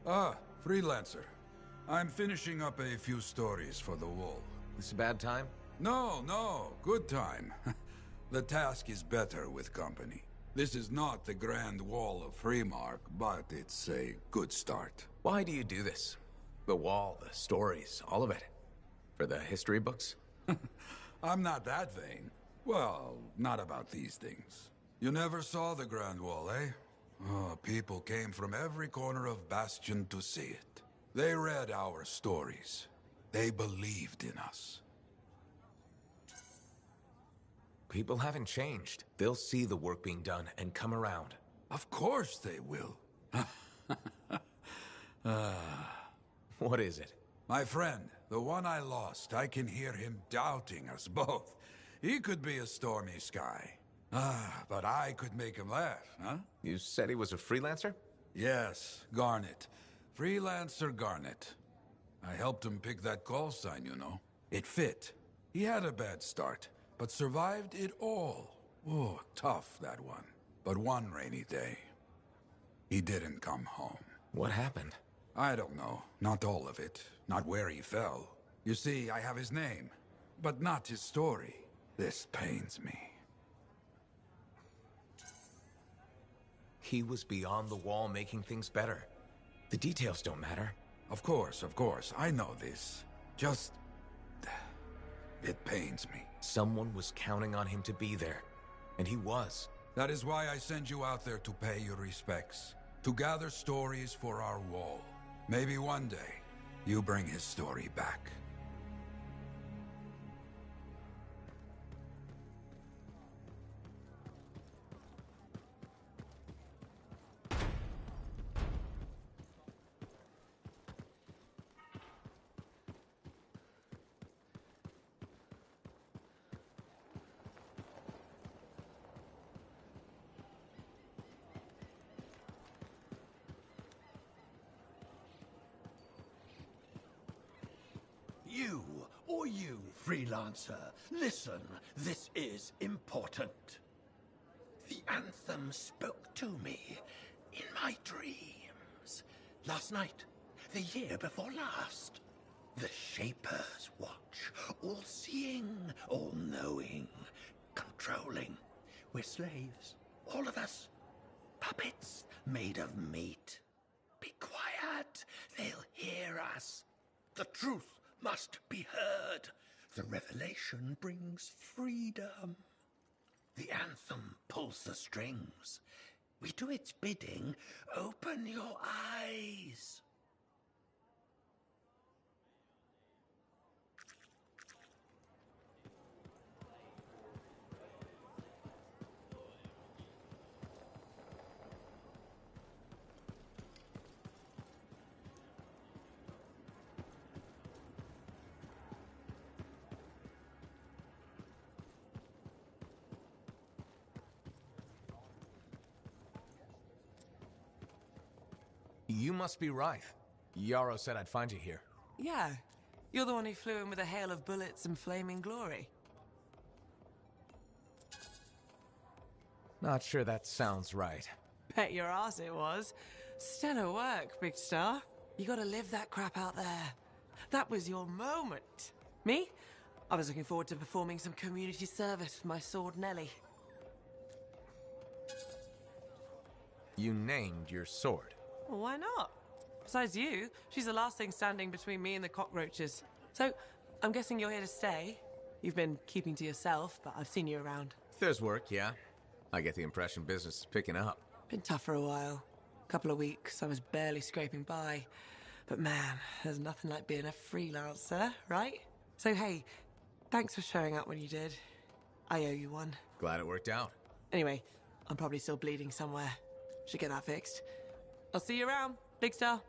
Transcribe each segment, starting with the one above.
Ah, freelancer. I'm finishing up a few stories for the wall. This a bad time? No, good time. The task is better with company. This is not the Grand Wall of Freemark, but it's a good start. Why do you do this? The wall, the stories, all of it. For the history books? I'm not that vain. Well, not about these things. You never saw the Grand Wall, eh? Oh, people came from every corner of Bastion to see it. They read our stories. They believed in us. People haven't changed. They'll see the work being done and come around. Of course they will. What is it? My friend, the one I lost, I can hear him doubting us both. He could be a stormy sky. But I could make him laugh, huh? You said he was a freelancer? Yes, Garnet. Freelancer Garnet. I helped him pick that call sign, you know. It fit. He had a bad start, but survived it all. Oh, tough, that one. But one rainy day, he didn't come home. What happened? I don't know. Not all of it. Not where he fell. You see, I have his name, but not his story. This pains me. He was beyond the wall making things better. The details don't matter. Of course. I know this. Just... it pains me. Someone was counting on him to be there. And he was. That is why I send you out there to pay your respects. To gather stories for our wall. Maybe one day, you bring his story back. You, freelancer, listen, this is important. The anthem spoke to me in my dreams. Last night, the year before last. The Shaper's watch, all-seeing, all-knowing, controlling. We're slaves, all of us. Puppets made of meat. Be quiet, they'll hear us. The truth must be heard. The revelation brings freedom. The anthem pulls the strings. We do its bidding. Open your eyes. You must be Rythe. Yarrow said I'd find you here. Yeah. You're the one who flew in with a hail of bullets and flaming glory. Not sure that sounds right. Bet your ass it was. Stellar work, Big Star. You gotta live that crap out there. That was your moment. Me? I was looking forward to performing some community service with my sword Nelly. You named your sword. Well, why not? Besides you, she's the last thing standing between me and the cockroaches. So, I'm guessing you're here to stay. You've been keeping to yourself, but I've seen you around. There's work, yeah. I get the impression business is picking up. Been tough for a while. Couple of weeks, I was barely scraping by. But man, there's nothing like being a freelancer, right? So hey, thanks for showing up when you did. I owe you one. Glad it worked out. Anyway, I'm probably still bleeding somewhere. Should get that fixed. I'll see you around, Big Star.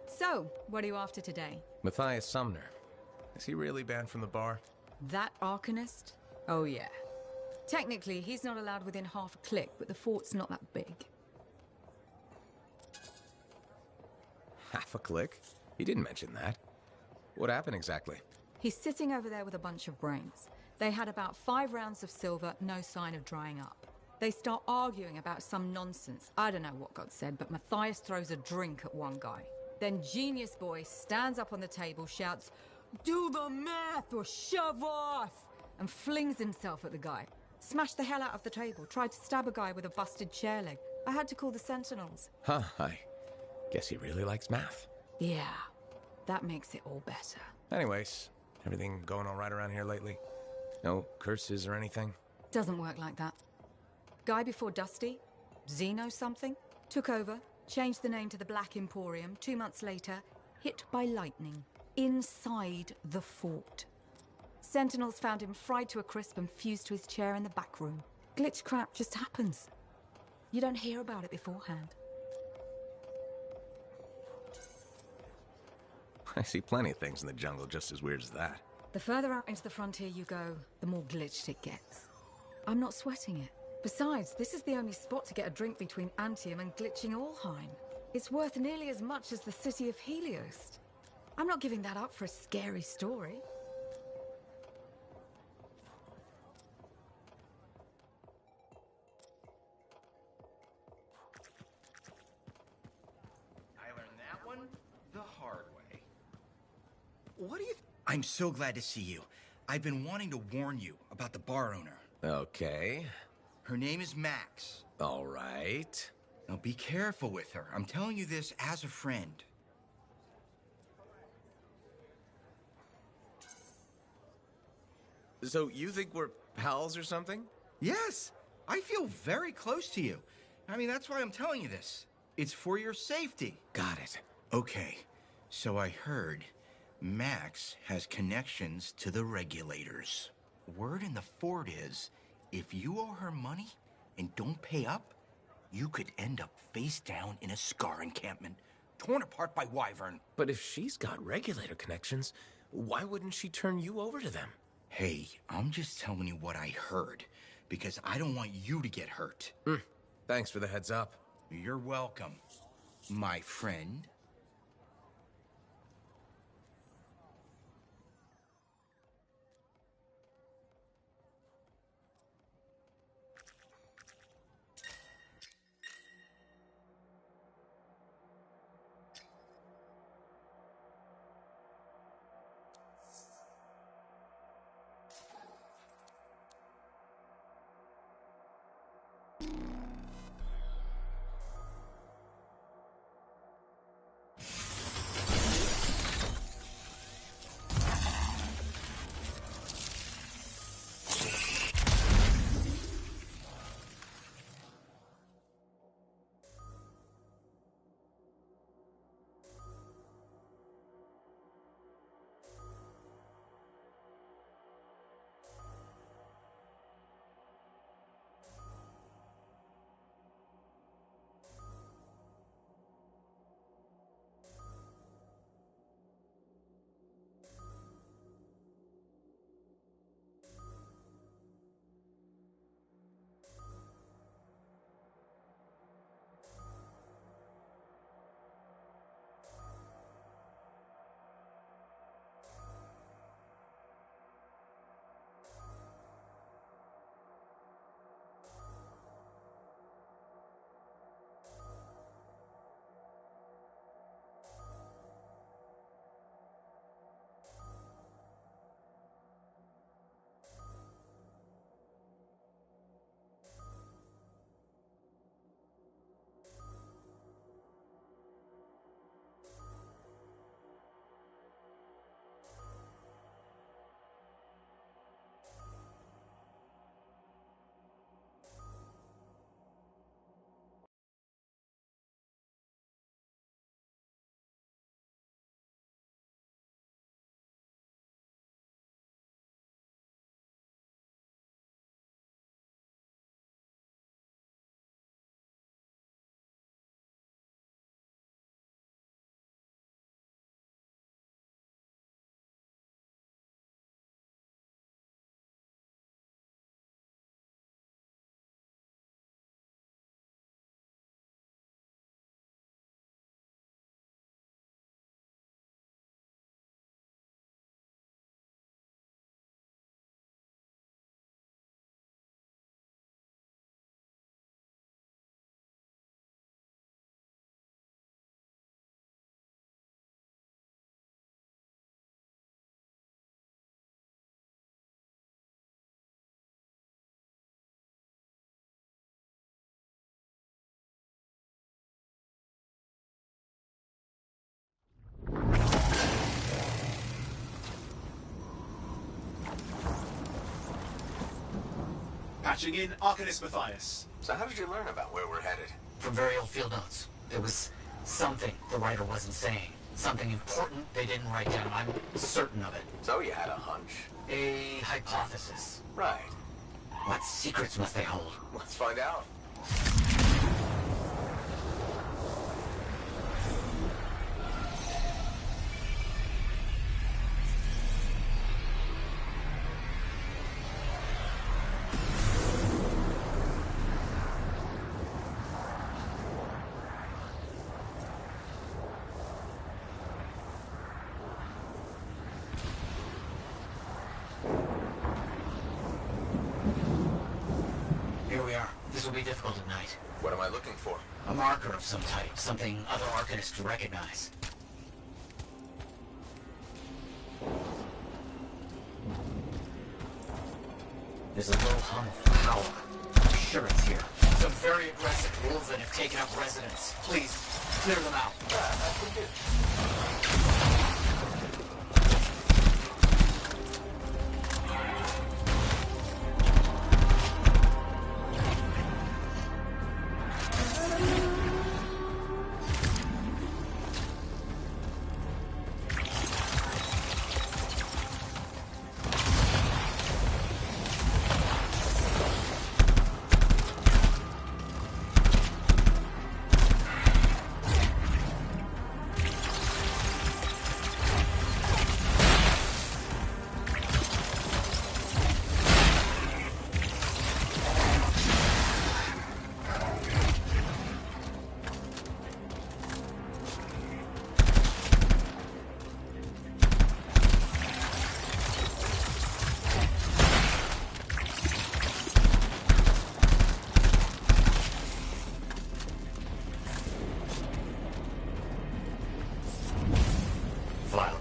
So, what are you after today? Matthias Sumner. Is he really banned from the bar? That Arcanist? Oh yeah. Technically, he's not allowed within half a click, but the fort's not that big. Half a click? He didn't mention that. What happened exactly? He's sitting over there with a bunch of brains. They had about 5 rounds of silver, no sign of drying up. They start arguing about some nonsense. I don't know what got said, but Matthias throws a drink at one guy. Then Genius Boy stands up on the table, shouts, "Do the math or shove off!" and flings himself at the guy. Smashed the hell out of the table, tried to stab a guy with a busted chair leg. I had to call the Sentinels. Huh, I guess he really likes math. Yeah, that makes it all better. Anyways, everything going all right around here lately? No curses or anything? Doesn't work like that. Guy before Dusty, Zeno something, took over, changed the name to the Black Emporium. 2 months later, hit by lightning, inside the fort. Sentinels found him fried to a crisp and fused to his chair in the back room. Glitch crap just happens. You don't hear about it beforehand. I see plenty of things in the jungle just as weird as that. The further out into the frontier you go, the more glitched it gets. I'm not sweating it. Besides, this is the only spot to get a drink between Antium and glitching Allheim. It's worth nearly as much as the city of Helios. I'm not giving that up for a scary story. I learned that one the hard way. What do you... I'm so glad to see you. I've been wanting to warn you about the bar owner. Okay. Her name is Max. All right. Now be careful with her. I'm telling you this as a friend. So you think we're pals or something? Yes, I feel very close to you. I mean, that's why I'm telling you this. It's for your safety. Got it. Okay, so I heard Max has connections to the regulators. Word in the fort is, if you owe her money and don't pay up, you could end up face down in a Scar encampment, torn apart by Wyvern. But if she's got regulator connections, why wouldn't she turn you over to them? Hey, I'm just telling you what I heard, because I don't want you to get hurt. Thanks for the heads up. You're welcome, my friend. Patching in Arcanist Matthias. So how did you learn about where we're headed? From very old field notes. There was something the writer wasn't saying. Something important they didn't write down. I'm certain of it. So you had a hunch. A hypothesis. Right. What secrets must they hold? Let's find out. Here we are. This will be difficult at night. What am I looking for? A marker of some type. Something other Arcanists recognize. There's a low hum of power. I'm sure it's here. Some very aggressive wolves that have taken up residence. Please, clear them out. That's what we did.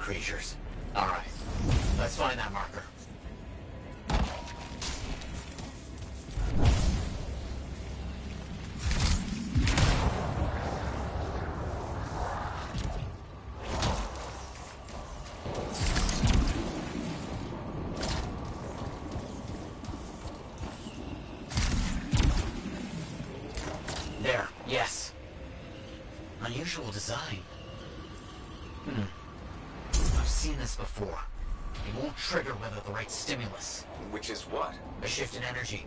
Creatures. All right. Let's find that marker. There. Yes. Unusual design. I've seen this before. It won't trigger without the right stimulus. Which is what? A shift in energy.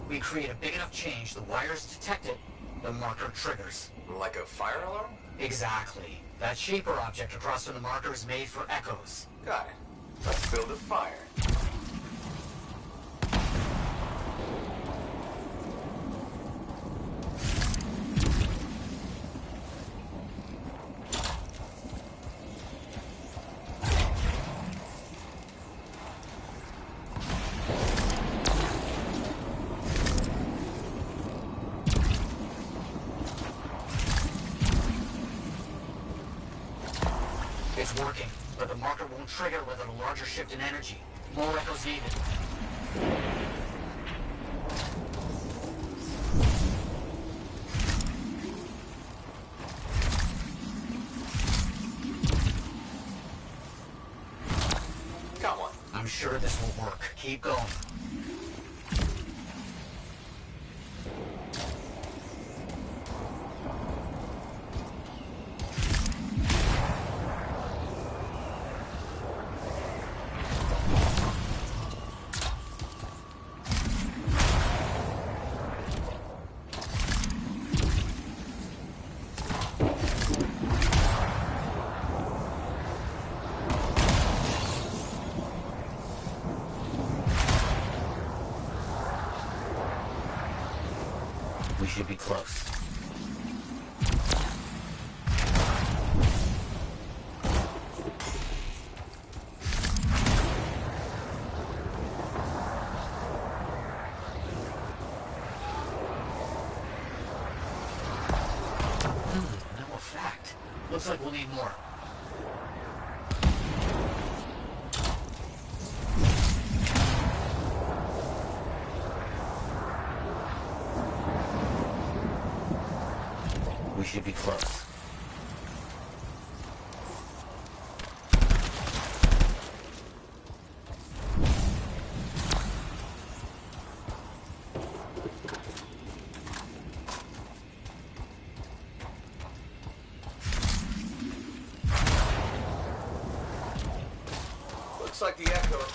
We create a big enough change, the wires detect it, the marker triggers. Like a fire alarm? Exactly. That shape or object across from the marker is made for echoes. Got it. Let's build a fire. It's working, but the marker won't trigger without a larger shift in energy. More echoes needed. Got one. I'm sure this will work. Keep going. We should be close. No effect. Looks like we'll need more. We should be close.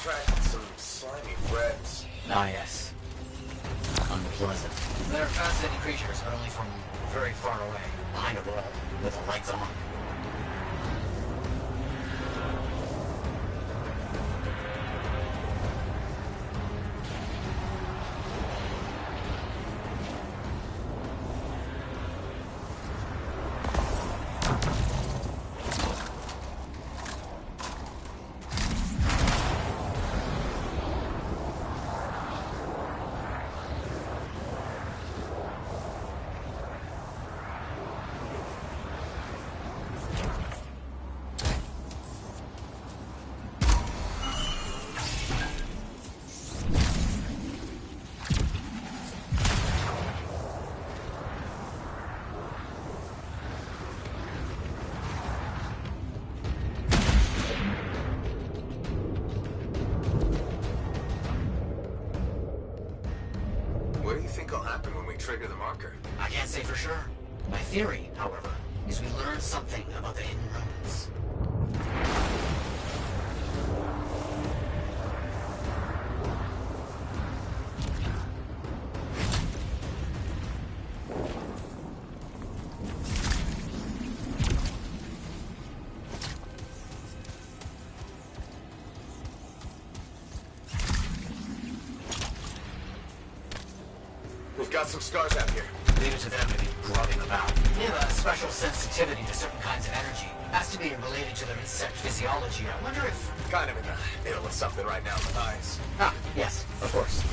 attracted some slimy friends. Ah, yes. Unpleasant. They're fascinating creatures, but only from very far away, behind a wall, with the lights on. What do you think will happen when we trigger the marker? I can't say for sure. My theory, however, is we learn something about the hidden ruins. We've got some scars out here. Leave it to them to be grubbing about. They have a special sensitivity to certain kinds of energy. Has to be related to their insect physiology. I wonder if... Kind of in the middle of something right now with eyes. Ah, yes, of course.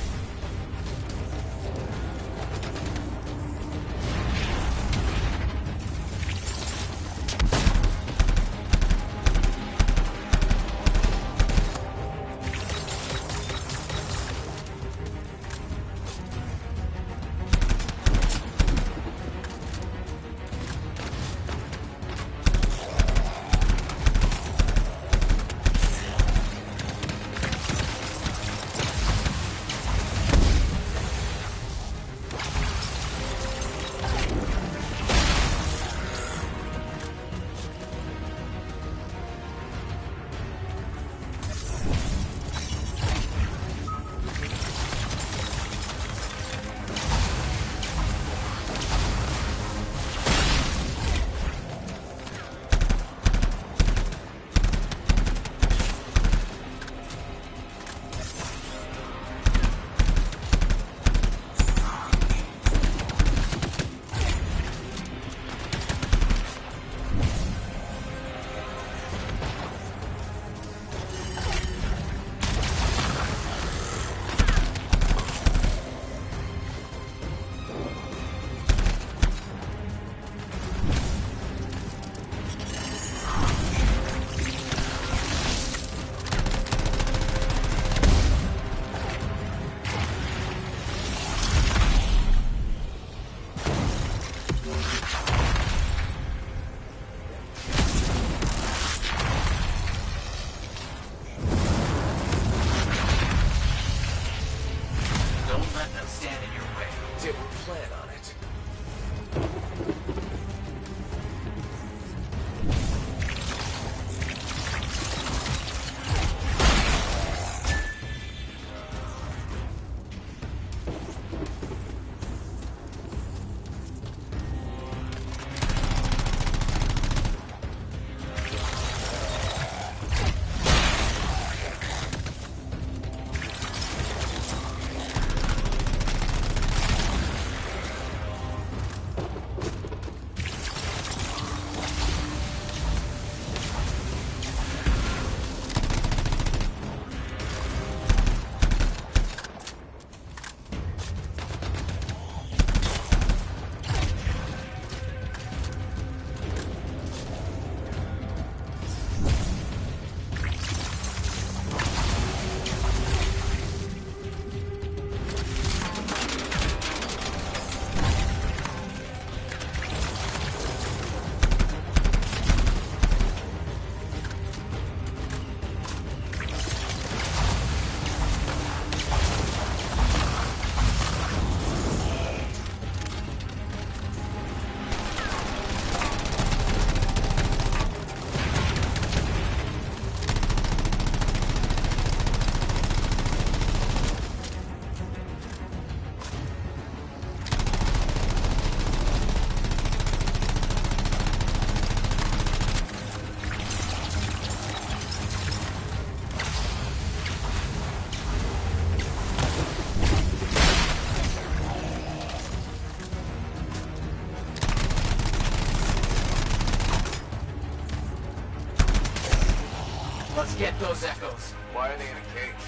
get those echoes. Why are they in a cage?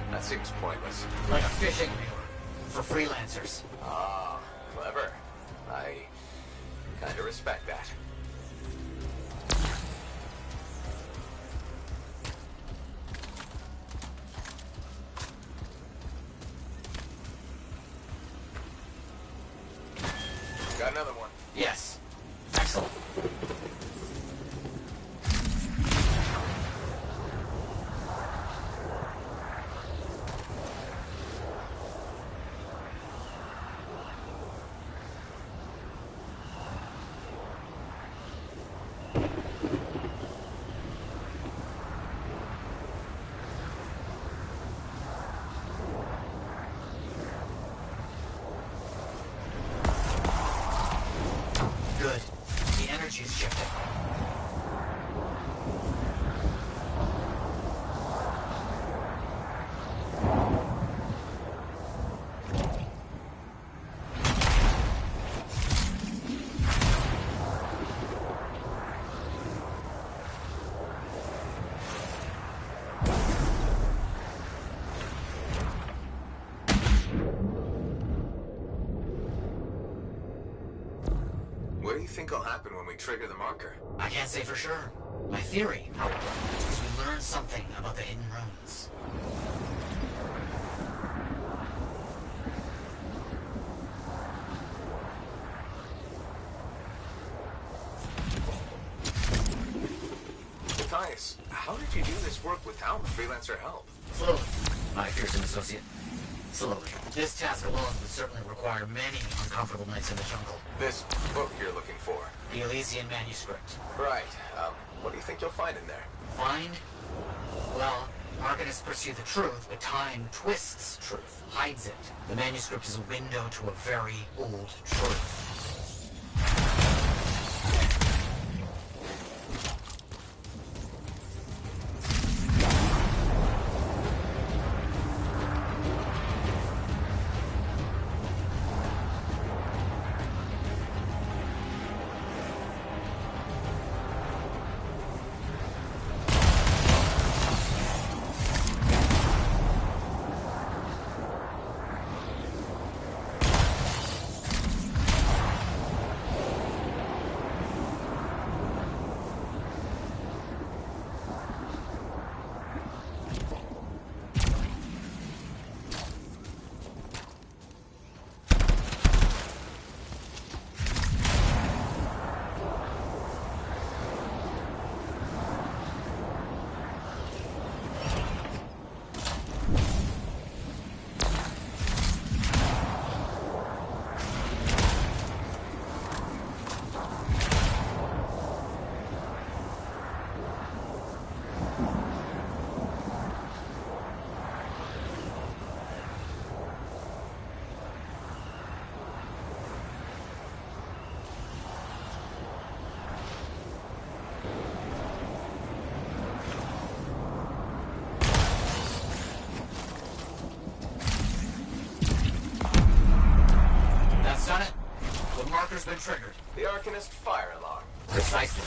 That seems pointless. Like a fishing lure. For freelancers. Ah, clever. I kinda respect that. Got another one. Yes. Excellent. Good. The energy's shifting. What do you think will happen when we trigger the marker? I can't say for sure. My theory, however, is we learn something about the hidden runes. Matthias, how did you do this work without freelancer help? Slowly, my fearsome associate. Slowly. This task alone would certainly require many uncomfortable nights in the jungle. This book you're looking for. The Elysian manuscript. Right. What do you think you'll find in there? Find? Well, Arcanists pursue the truth, but time twists truth, hides it. The manuscript is a window to a very old truth. Marker's been triggered. The Arcanist fire alarm. Precisely.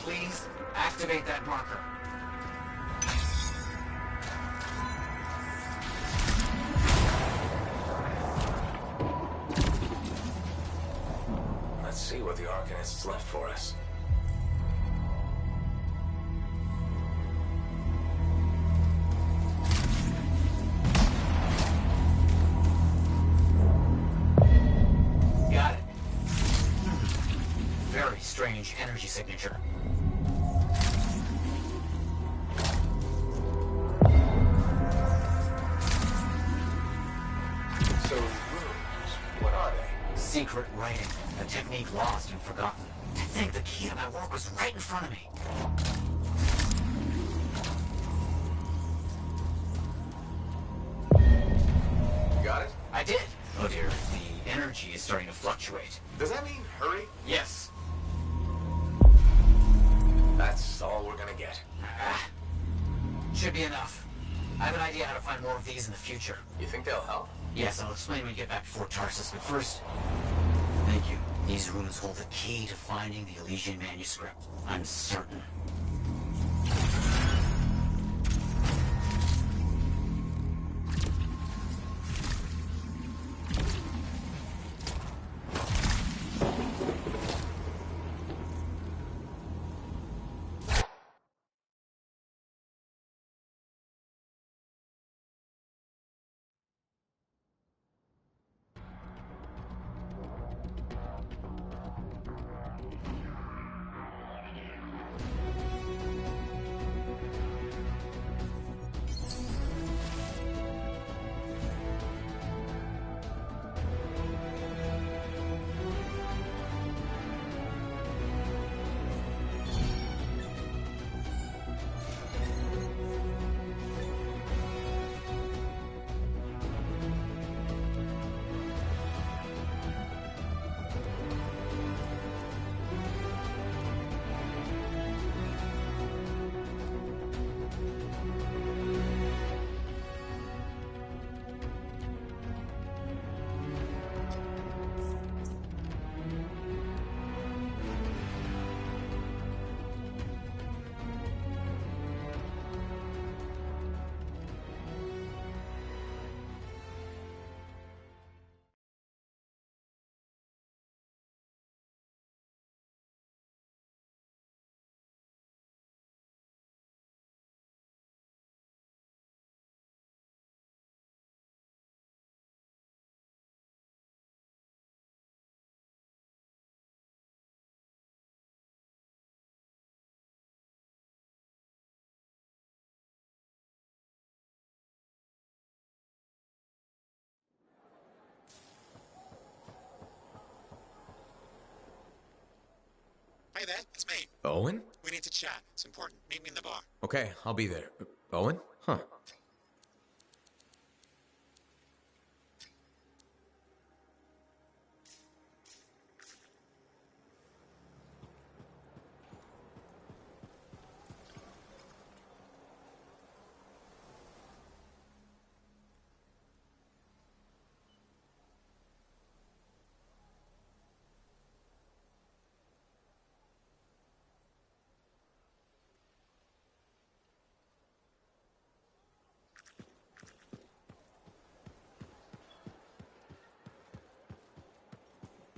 please activate that marker. Let's see what the Arcanists left for us. Got it. Very strange energy signature. So, runes, what are they? Secret writing, a technique lost and forgotten. To think the key to my work was right in front of me. You got it? I did. Oh dear, the energy is starting to fluctuate. Does that mean hurry? Yes. That's all we're gonna get. Should be enough. I have an idea how to find more of these in the future. You think they'll help? Yes, I'll explain when we get back to Fort Tarsus, but first... Thank you. These runes hold the key to finding the Elysian manuscript. I'm certain. Hey there, it's me. Owen? We need to chat. It's important. Meet me in the bar. Okay, I'll be there. Owen? Huh.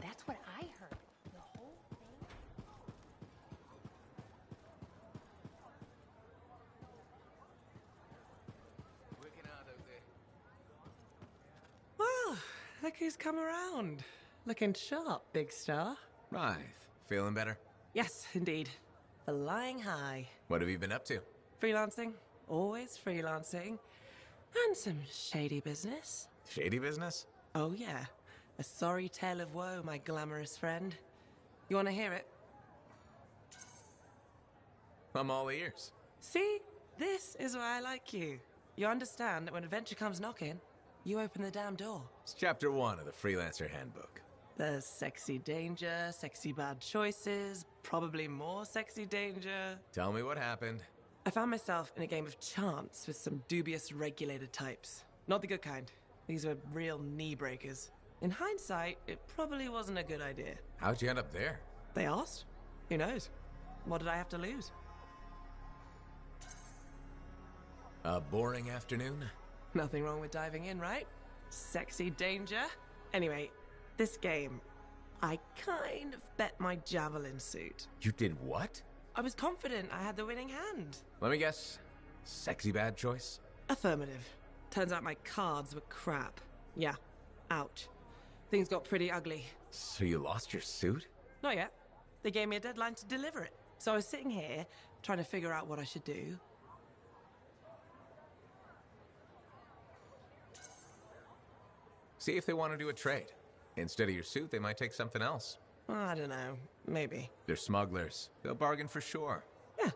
That's what I heard. The whole thing. Well, look who's come around. Looking sharp, big star. Right. Feeling better? Yes, indeed. Flying high. What have you been up to? Freelancing. Always freelancing. And some shady business. Shady business? Oh, yeah. A sorry tale of woe, my glamorous friend. You want to hear it? I'm all ears. See? This is why I like you. You understand that when adventure comes knocking, you open the damn door. It's chapter 1 of the Freelancer Handbook. There's sexy danger, sexy bad choices, probably more sexy danger. Tell me what happened. I found myself in a game of chance with some dubious regulated types. Not the good kind. These were real knee breakers. In hindsight, it probably wasn't a good idea. How'd you end up there? They asked. Who knows? What did I have to lose? A boring afternoon? Nothing wrong with diving in, right? Sexy danger. Anyway, this game, I kind of bet my javelin suit. You did what? I was confident I had the winning hand. Let me guess. Sexy bad choice? Affirmative. Turns out my cards were crap. Yeah. Ouch. Things got pretty ugly. So you lost your suit? Not yet. They gave me a deadline to deliver it. So I was sitting here, trying to figure out what I should do. See if they want to do a trade. Instead of your suit, they might take something else. I don't know. Maybe. They're smugglers. They'll bargain for sure. Yeah,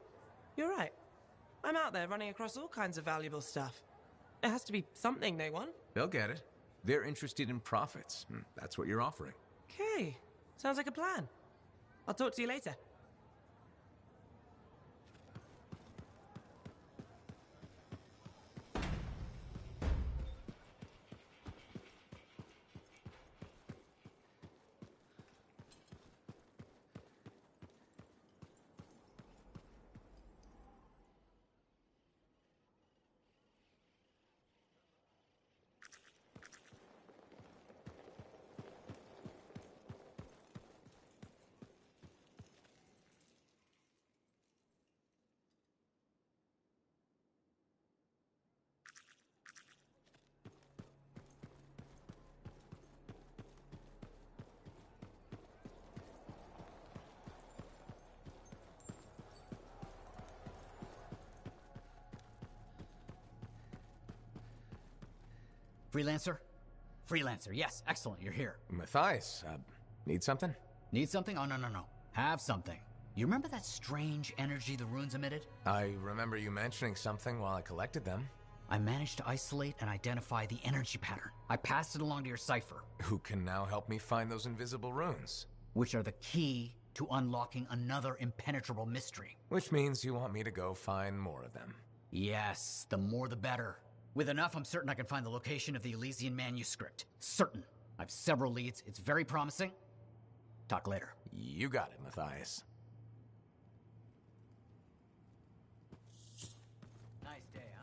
you're right. I'm out there running across all kinds of valuable stuff. It has to be something they want. They'll get it. They're interested in profits. That's what you're offering. Okay. Sounds like a plan. I'll talk to you later. Freelancer? Freelancer, yes, excellent, you're here. Matthias, need something? Need something? Oh, no. Have something. You remember that strange energy the runes emitted? I remember you mentioning something while I collected them. I managed to isolate and identify the energy pattern. I passed it along to your cipher. Who can now help me find those invisible runes? Which are the key to unlocking another impenetrable mystery. Which means you want me to go find more of them. Yes, the more the better. With enough, I'm certain I can find the location of the Elysian manuscript. Certain. I've several leads. It's very promising. Talk later. You got it, Matthias. Nice day, huh?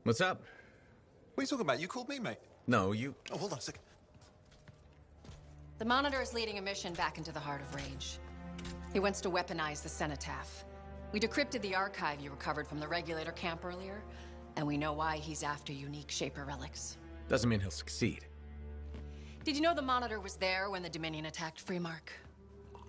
What's up? What are you talking about? You called me, mate. No, you... Oh, hold on a second. The Monitor is leading a mission back into the Heart of Rage. He wants to weaponize the Cenotaph. We decrypted the archive you recovered from the Regulator camp earlier, and we know why he's after unique Shaper relics. Doesn't mean he'll succeed. Did you know the Monitor was there when the Dominion attacked Freemark?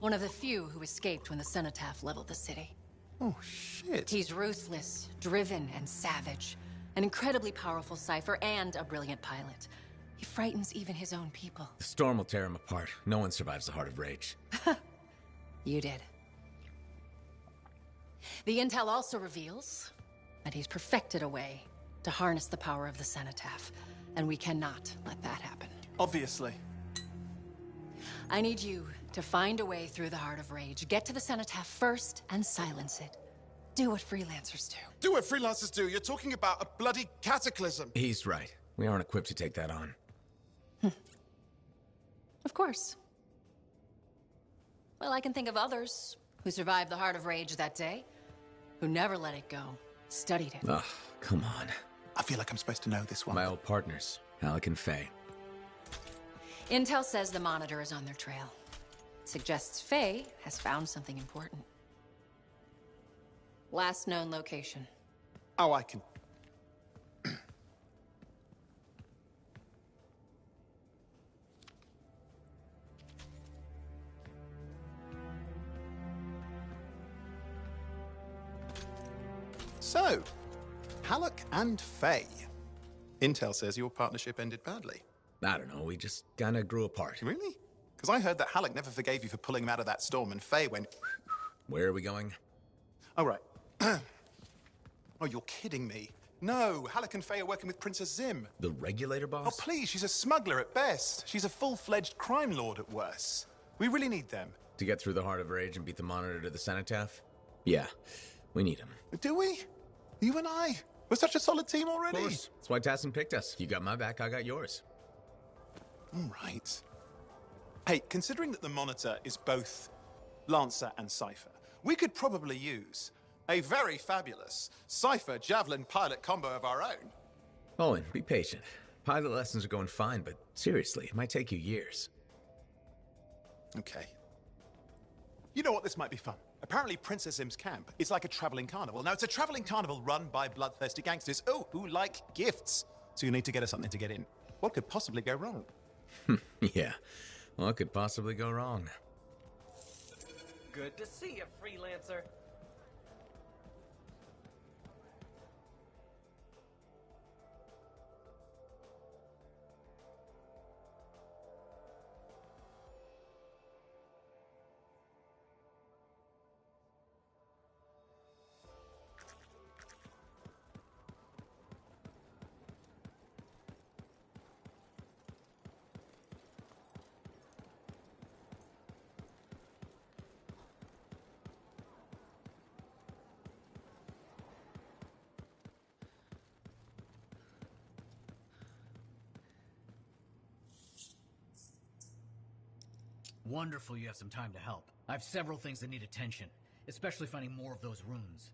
One of the few who escaped when the Cenotaph leveled the city. Oh, shit. He's ruthless, driven, and savage. An incredibly powerful cipher and a brilliant pilot. He frightens even his own people. The storm will tear him apart. No one survives the Heart of Rage. You did. The intel also reveals that he's perfected a way to harness the power of the Cenotaph, and we cannot let that happen. Obviously. I need you to find a way through the Heart of Rage, get to the Cenotaph first, and silence it. Do what freelancers do. Do what freelancers do. You're talking about a bloody cataclysm. He's right. We aren't equipped to take that on. Of course. Well, I can think of others who survived the Heart of Rage that day, who never let it go, studied it. Ugh, come on. I feel like I'm supposed to know this one. My old partners, Alec and Faye. Intel says the Monitor is on their trail. It suggests Faye has found something important. Last known location. Oh, I can... So, Halleck and Faye. Intel says your partnership ended badly. I don't know, we just kinda grew apart. Really? Because I heard that Halleck never forgave you for pulling him out of that storm, and Faye went... Where are we going? Oh, right. Oh, you're kidding me. No, Halleck and Faye are working with Princess Zim. The regulator Oh, boss? please, she's a smuggler at best. She's a full-fledged crime lord at worst. We really need them. To get through the Heart of Rage and beat the Monitor to the Cenotaph? Yeah, we need him. Do we? You and I? We're such a solid team already. Of course. That's why Tassin picked us. You got my back, I got yours. All right. Hey, considering that the Monitor is both Lancer and Cypher, we could probably use a very fabulous Cypher Javelin pilot combo of our own. Owen, be patient. Pilot lessons are going fine, but seriously, it might take you years. Okay. You know what? This might be fun. Apparently, Princess Zim's camp is like a traveling carnival. Now, it's a traveling carnival run by bloodthirsty gangsters, who like gifts. So you need to get us something to get in. What could possibly go wrong? Yeah. What could possibly go wrong? Good to see you, freelancer. Wonderful you have some time to help. I have several things that need attention, especially finding more of those runes.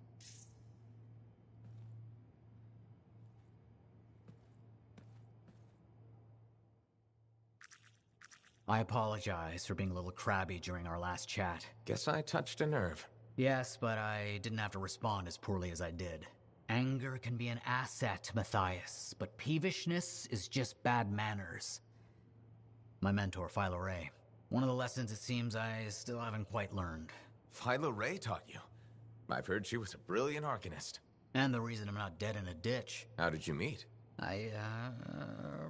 I apologize for being a little crabby during our last chat. Guess I touched a nerve. Yes, but I didn't have to respond as poorly as I did. Anger can be an asset, Matthias, but peevishness is just bad manners. My mentor, Philo Ray. One of the lessons it seems I still haven't quite learned. Philo Ray taught you? I've heard she was a brilliant Arcanist. And the reason I'm not dead in a ditch. How did you meet? I,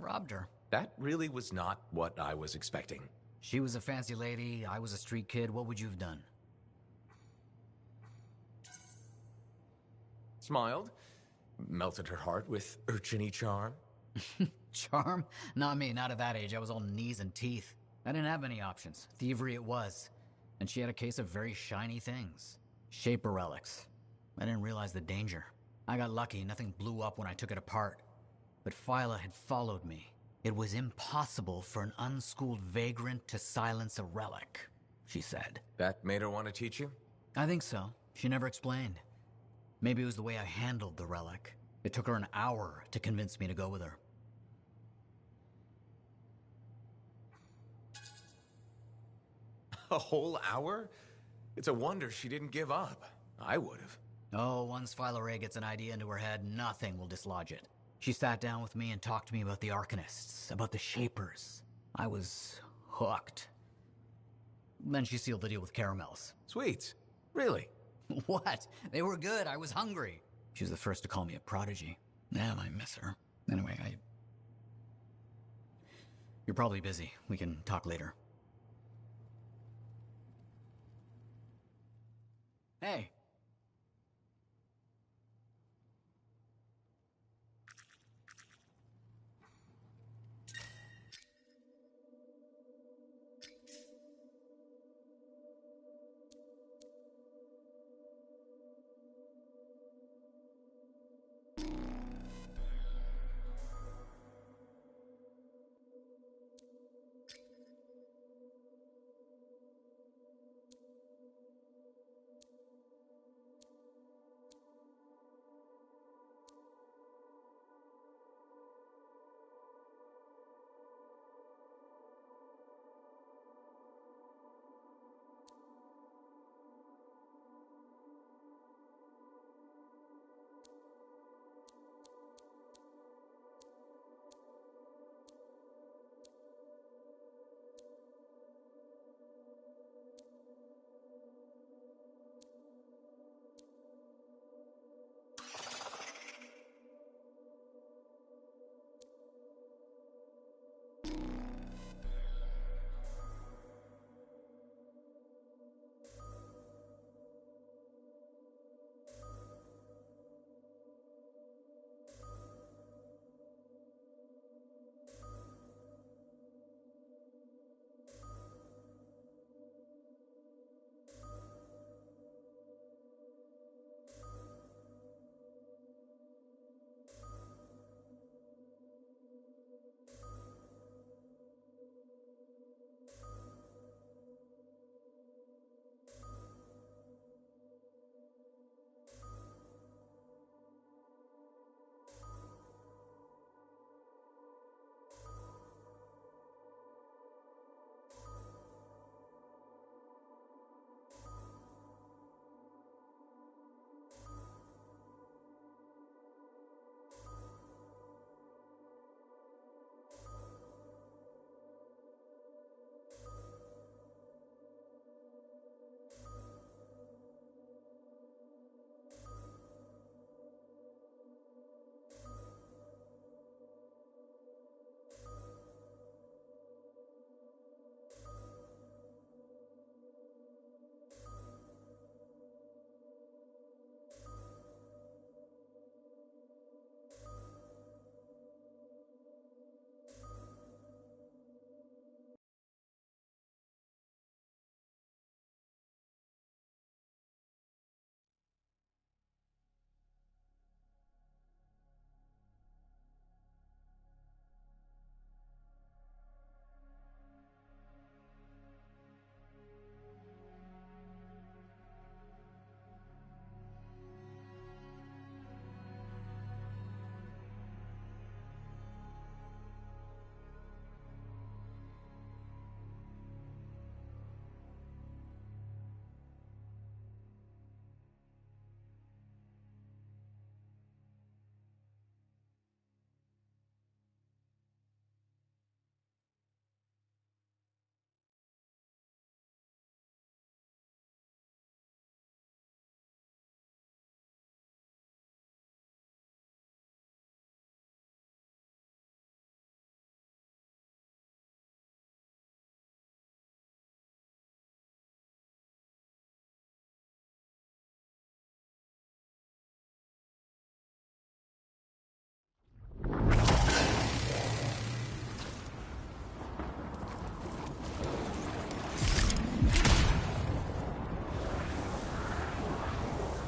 robbed her. That really was not what I was expecting. She was a fancy lady, I was a street kid. What would you have done? Smiled. Melted her heart with urchin-y charm. Charm? Not me, not at that age. I was all knees and teeth. I didn't have many options. Thievery it was. And she had a case of very shiny things. Shaper relics. I didn't realize the danger. I got lucky, nothing blew up when I took it apart. But Phyla had followed me. It was impossible for an unschooled vagrant to silence a relic, she said. That made her want to teach you? I think so. She never explained. Maybe it was the way I handled the relic. It took her an hour to convince me to go with her. A whole hour? It's a wonder she didn't give up. I would've. Oh, once Phyla Ray gets an idea into her head, nothing will dislodge it. She sat down with me and talked to me about the Arcanists, about the Shapers. I was hooked. Then she sealed the deal with Caramels. Sweets? Really? What? They were good. I was hungry. She was the first to call me a prodigy. Damn, I miss her. Anyway, You're probably busy. We can talk later. Hey.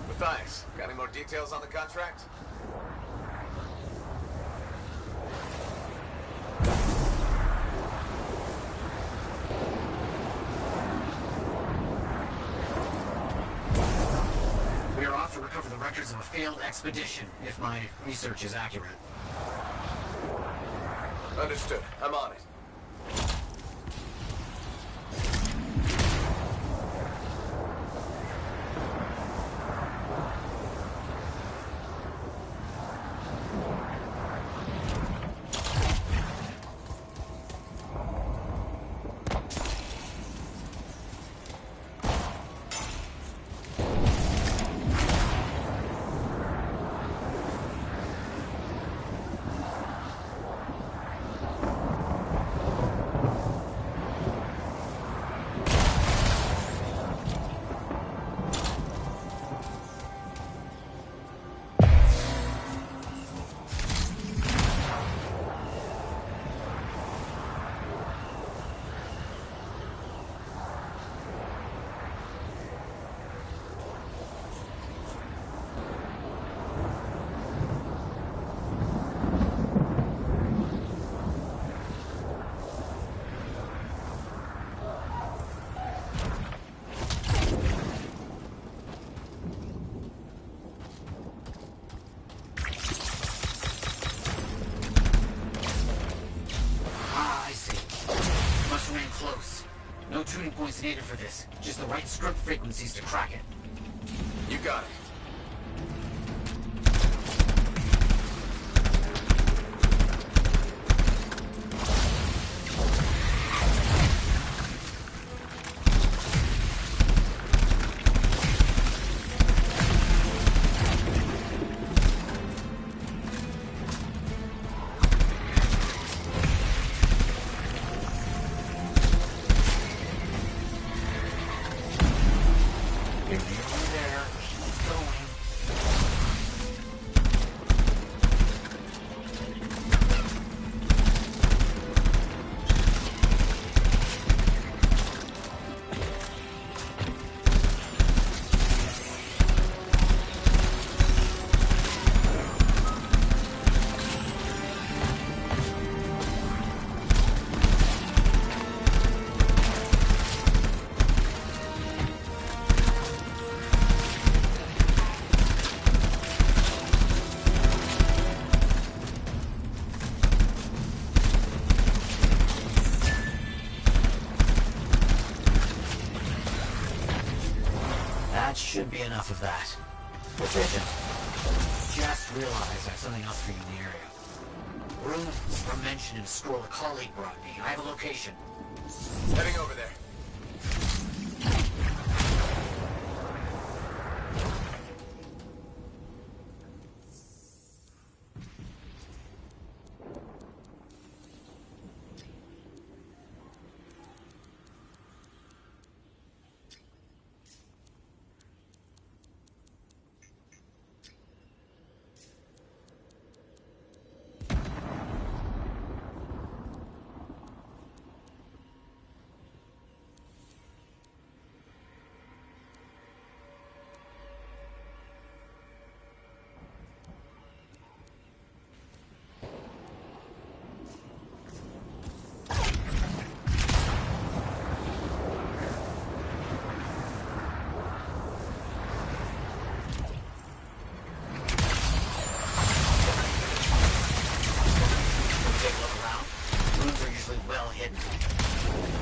Matthias, got any more details on the contract? We are off to recover the records of a failed expedition, if my research is accurate. Understood. I'm on it. No tuning points needed for this. Just the right script frequencies to crack it. You got it. Should be enough of that. Efficient. Just realized I have something else for you in the area. Runes were mentioned in a scroll a colleague brought me. I have a location. Heading over there.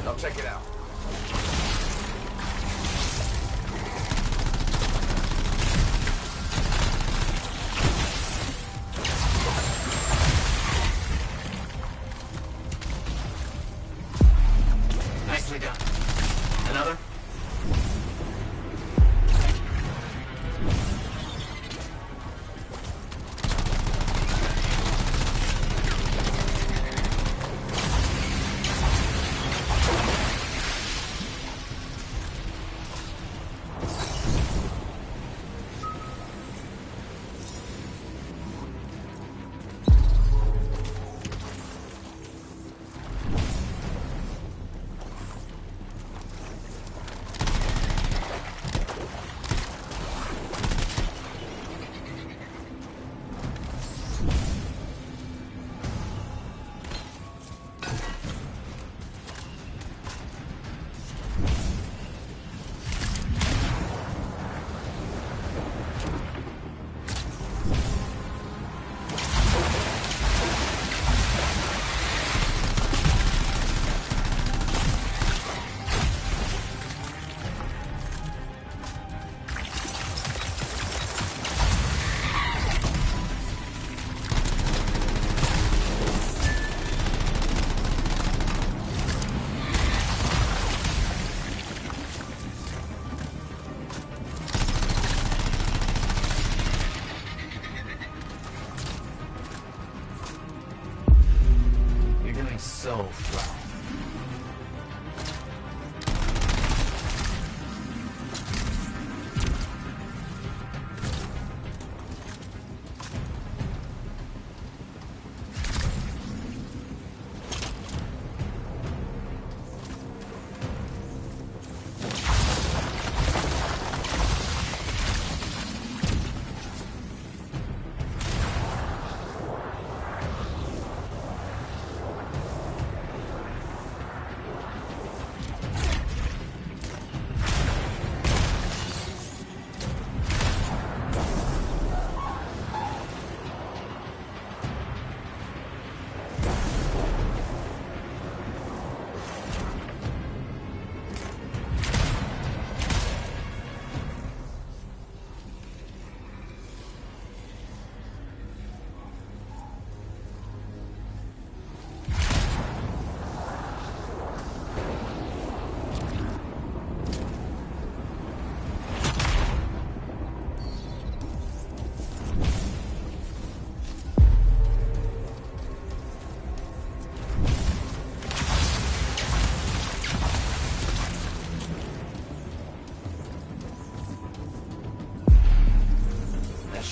I'll check it out. Nicely done. Another?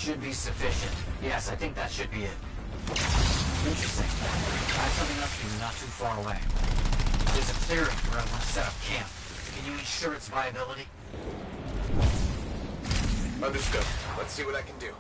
should be sufficient. Yes, I think that should be it. Interesting. I have something else for you not too far away. There's a clearing where I want to set up camp. Can you ensure its viability? Understood. Let's see what I can do.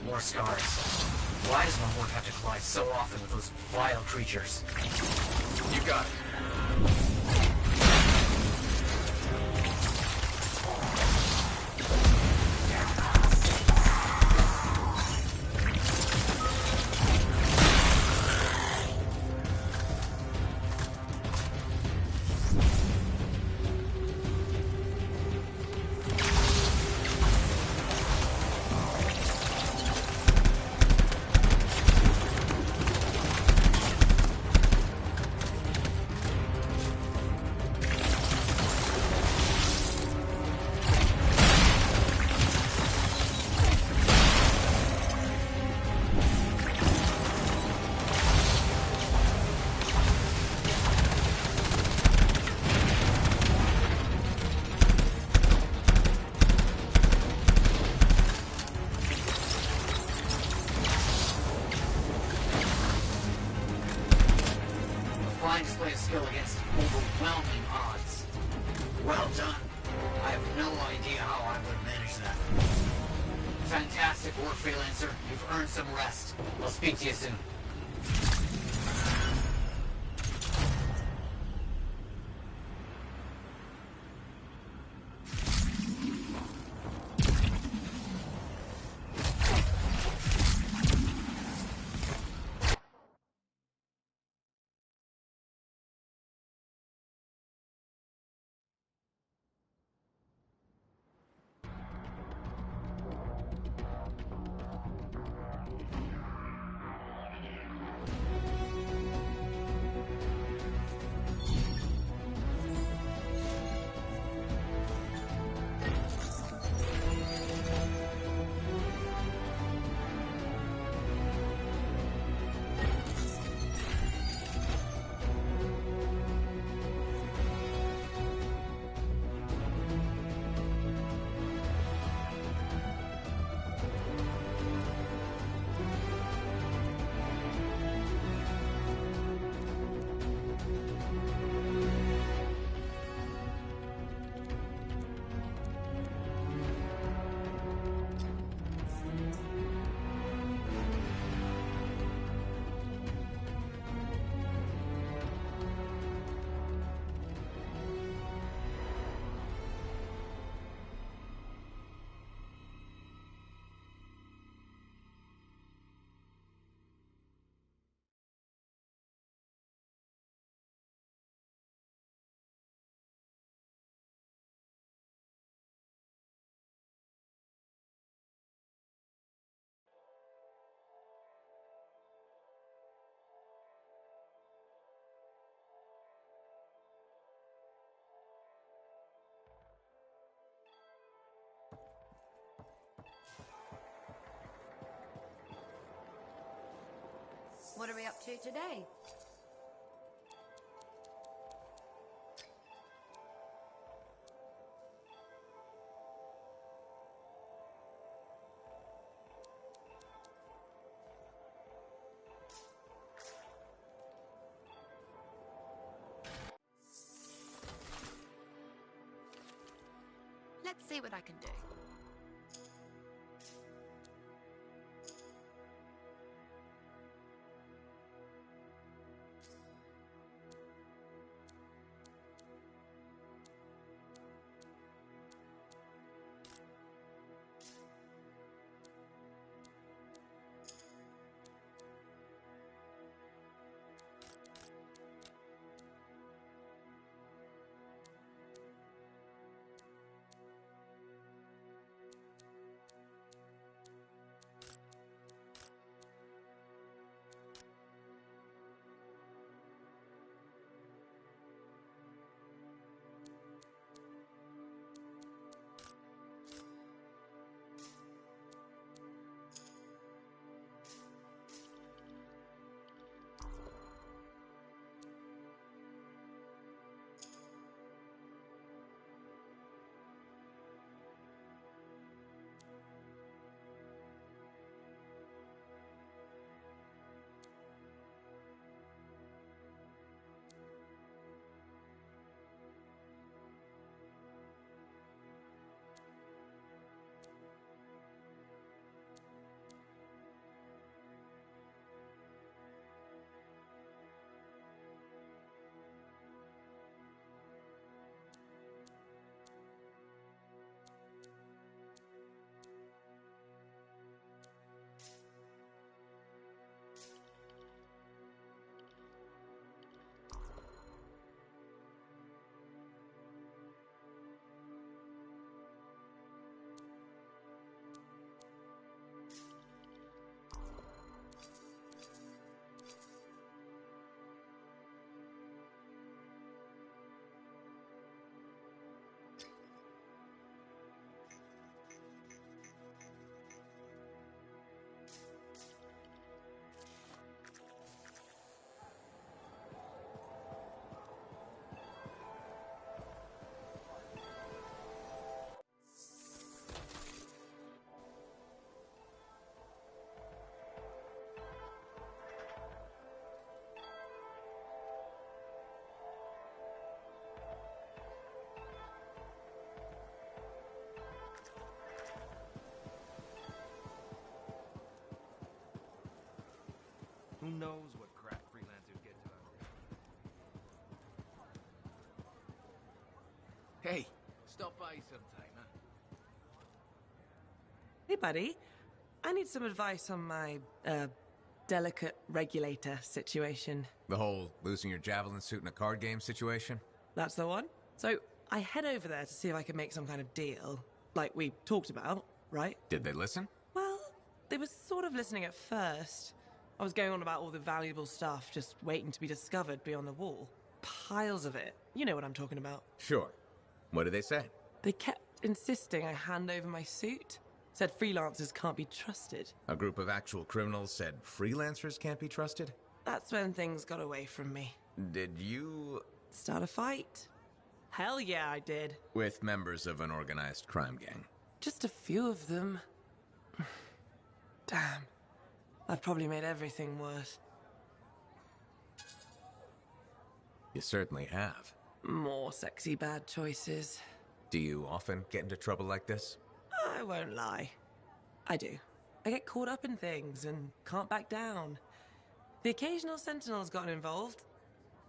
More scars. Why does my work have to collide so often with those vile creatures? You got it. Fine display of skill against overwhelming odds. Well done. I have no idea how I would manage that. Fantastic work, Freelancer. You've earned some rest. I'll speak to you soon. What are we up to today? Let's see what I can do. Who knows what crap freelancers get to out there. Hey, stop by sometime, huh? Hey, buddy. I need some advice on my, delicate regulator situation. The whole losing your javelin suit in a card game situation? That's the one. So, I head over there to see if I can make some kind of deal. Like we talked about, right? Did they listen? Well, they were sort of listening at first. I was going on about all the valuable stuff just waiting to be discovered beyond the wall. Piles of it. You know what I'm talking about. Sure. What did they say? They kept insisting I hand over my suit. Said freelancers can't be trusted. A group of actual criminals said freelancers can't be trusted? That's when things got away from me. Did you... Start a fight? Hell yeah, I did. With members of an organized crime gang? Just a few of them. Damn. I've probably made everything worse. You certainly have. More sexy bad choices. Do you often get into trouble like this? I won't lie. I do. I get caught up in things and can't back down. The occasional Sentinel's gotten involved.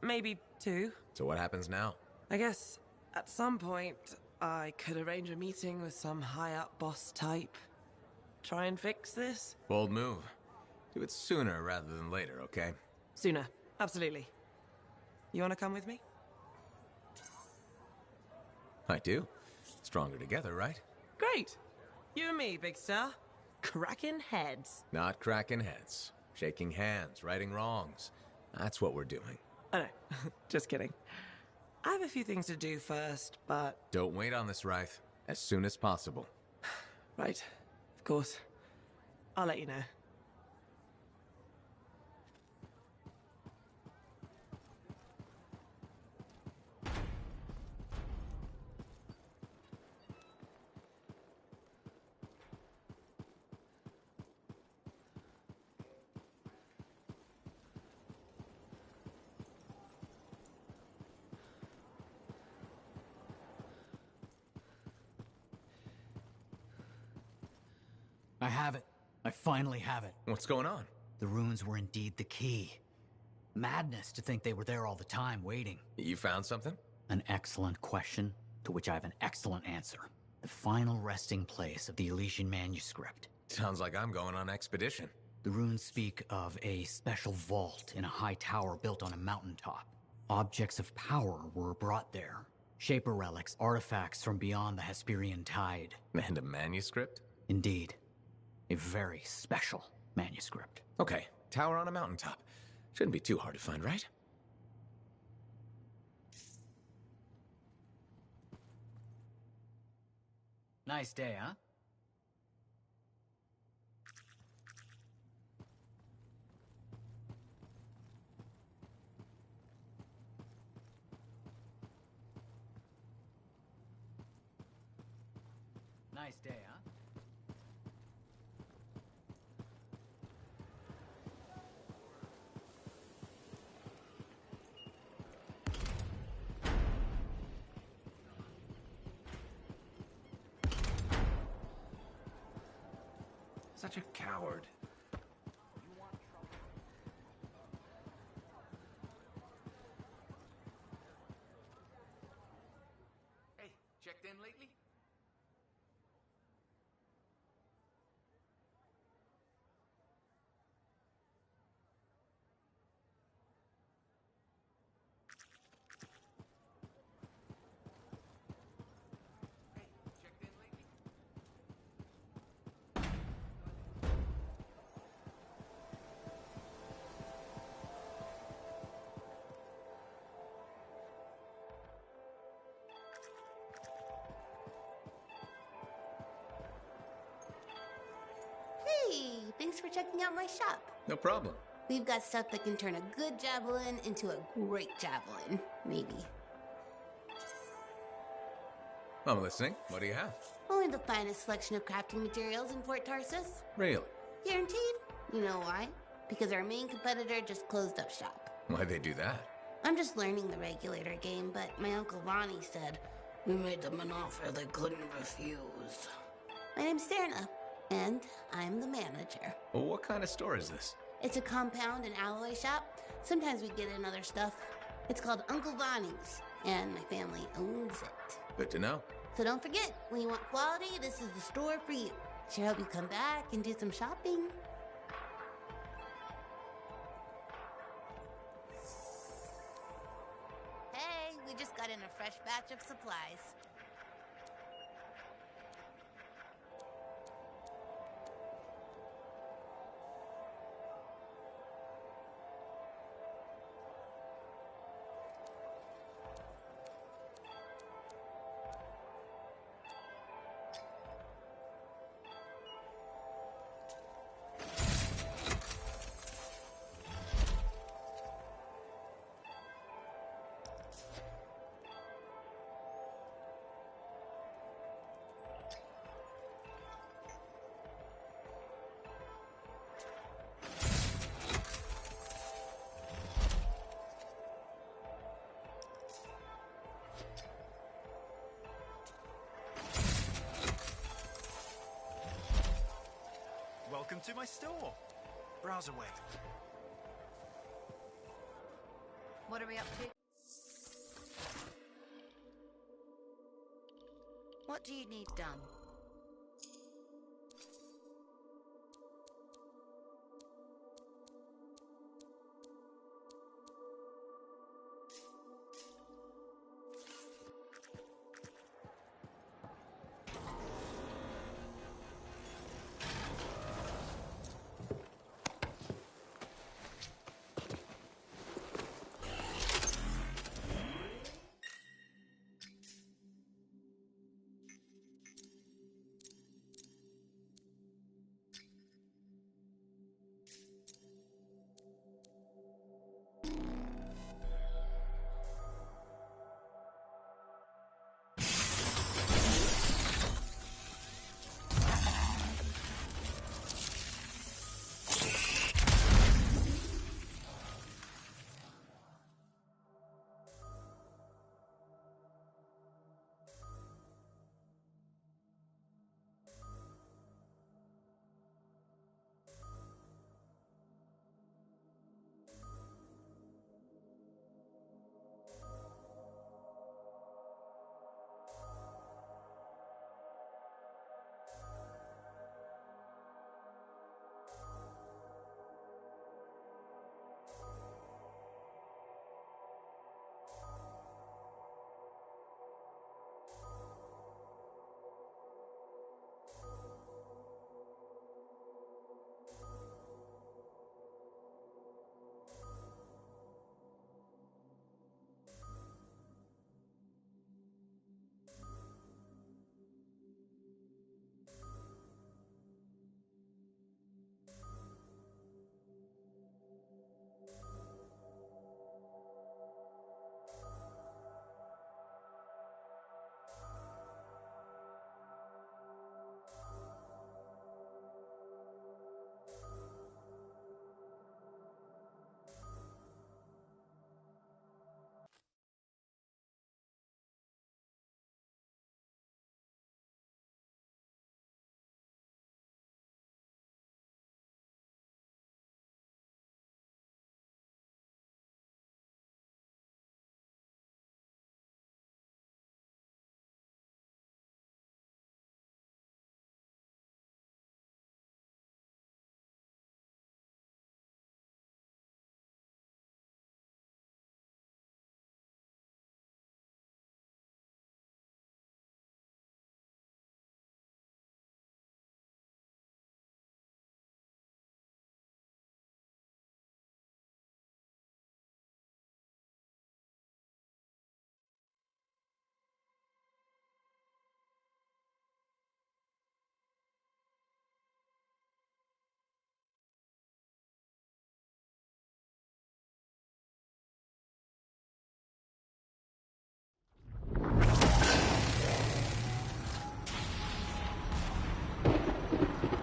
Maybe two. So what happens now? I guess at some point I could arrange a meeting with some high-up boss type. Try and fix this? Bold move. Do it sooner rather than later, okay? Sooner. Absolutely. You want to come with me? I do. Stronger together, right? Great. You and me, Big Star. Cracking heads. Not cracking heads. Shaking hands, righting wrongs. That's what we're doing. I know. Just kidding. I have a few things to do first, but... Don't wait on this, Wraith. As soon as possible. Right. Of course. I'll let you know. I have it. I finally have it. What's going on? The runes were indeed the key. Madness to think they were there all the time, waiting. You found something? An excellent question, to which I have an excellent answer. The final resting place of the Elysian manuscript. Sounds like I'm going on expedition. The runes speak of a special vault in a high tower built on a mountaintop. Objects of power were brought there. Shaper relics, artifacts from beyond the Hesperian tide. And a manuscript? Indeed. A very special manuscript. Okay, tower on a mountaintop. Shouldn't be too hard to find, right? Nice day, huh? Nice day, huh? Such a coward. Hey, checked in lately? Hey, thanks for checking out my shop. No problem. We've got stuff that can turn a good javelin into a great javelin, maybe. I'm listening. What do you have? Only the finest selection of crafting materials in Fort Tarsus. Really? Guaranteed. You know why? Because our main competitor just closed up shop. Why'd they do that? I'm just learning the regulator game, but my Uncle Ronnie said, we made them an offer they couldn't refuse. My name's Serna, and I'm the manager. Well, what kind of store is this? It's a compound and alloy shop. Sometimes we get in other stuff. It's called Uncle Bonnie's, and my family owns it. Good to know. So don't forget, when you want quality, this is the store for you. Sure hope you come back and do some shopping. Hey, we just got in a fresh batch of supplies. Welcome to my store. Browse away. What are we up to? What do you need done?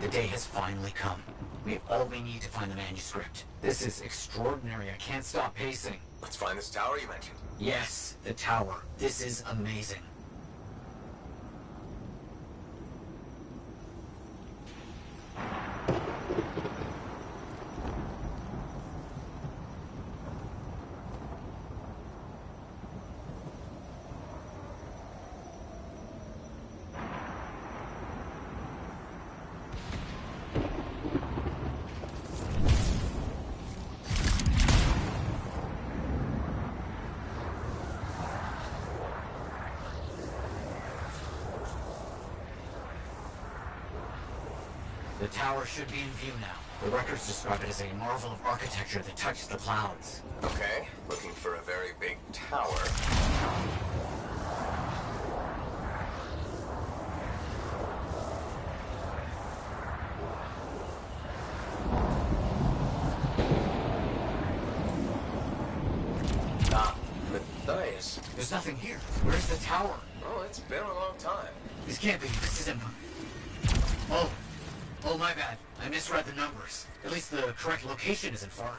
The day has finally come. We have all we need to find the manuscript. This is extraordinary. I can't stop pacing. Let's find this tower you mentioned. Yes, the tower. This is amazing. The tower should be in view now. The records describe it as a marvel of architecture that touched the clouds. Okay, looking for a very big tower. Matthias. There's nothing here. Where's the tower? Oh, it's been a long time. This can't be. This isn't... Oh, my bad. I misread the numbers. At least the correct location isn't far.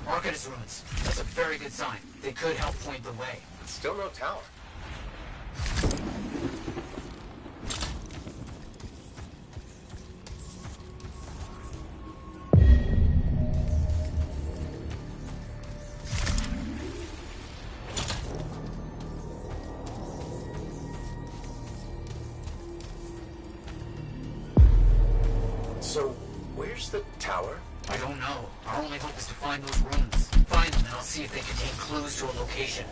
Arcanist ruins. That's a very good sign. They could help point the way. Still no tower. So, where's the tower? I don't know. Our only hope is to find those ruins. Find them and I'll see if they contain clues to a location.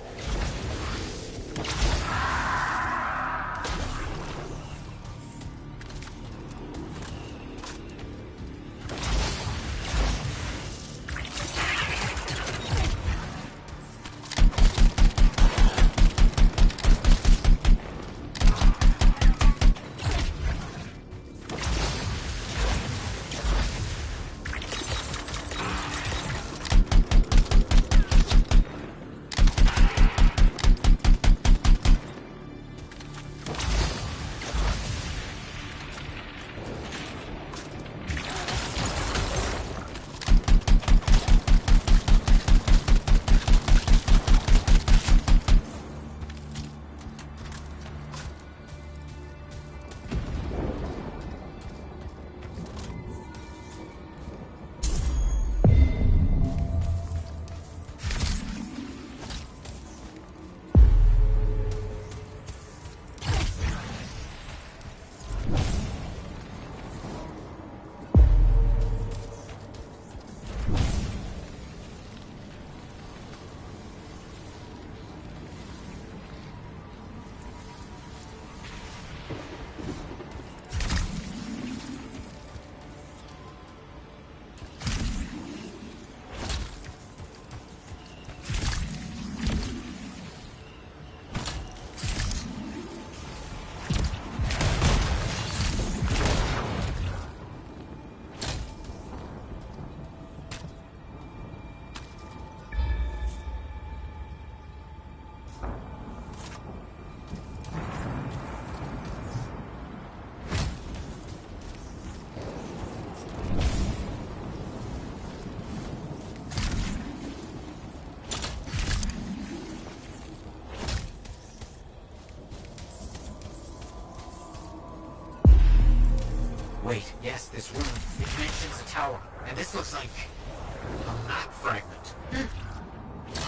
Wait, yes, this room. It mentions a tower. And this looks like... a map fragment.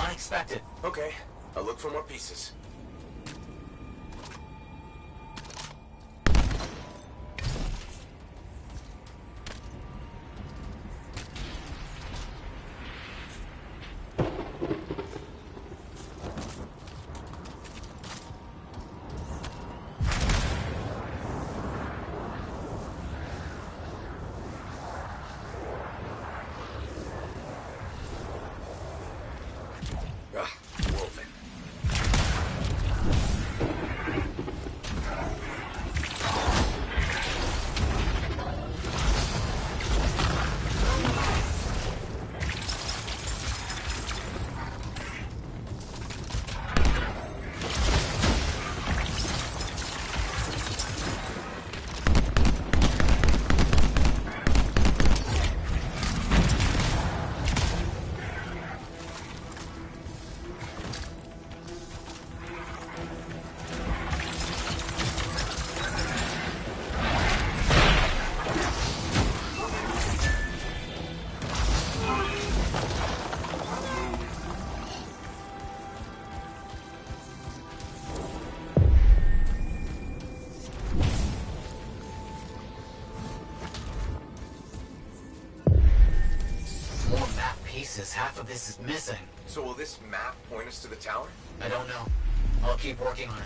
Unexpected. Okay, I'll look for more pieces. pieces. Half of this is missing. So will this map point us to the tower? I don't know. I'll keep working on it.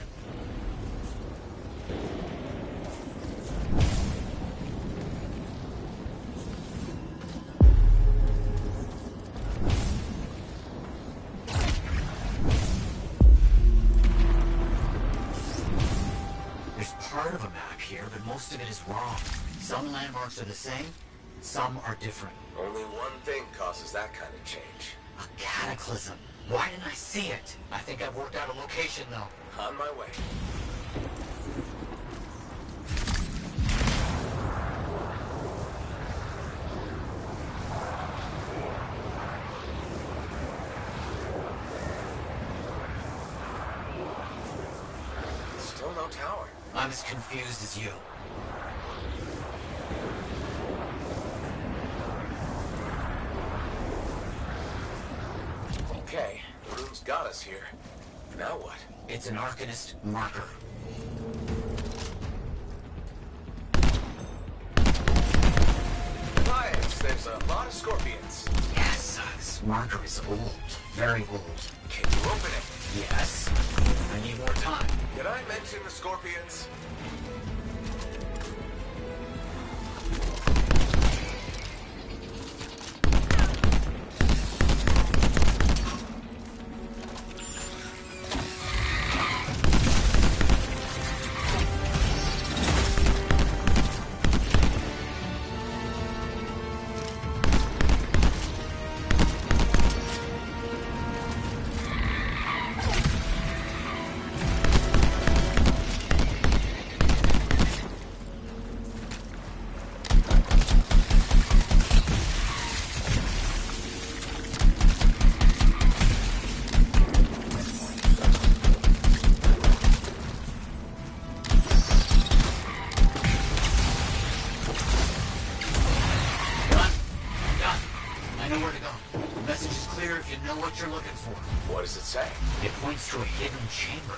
There's part of a map here, but most of it is wrong. Some landmarks are the same, some are different. Only one thing causes that kind of change. A cataclysm. Why didn't I see it? I think I've worked out a location, though. On my way. Still no tower. I'm as confused as you. Okay, the room's got us here. Now what? It's an Arcanist marker. Matthias, there's a lot of scorpions. Yes, this marker is old. Very old. Can you open it? Yes. I need more time. Did I mention the scorpions? What does it say? It points to a hidden chamber,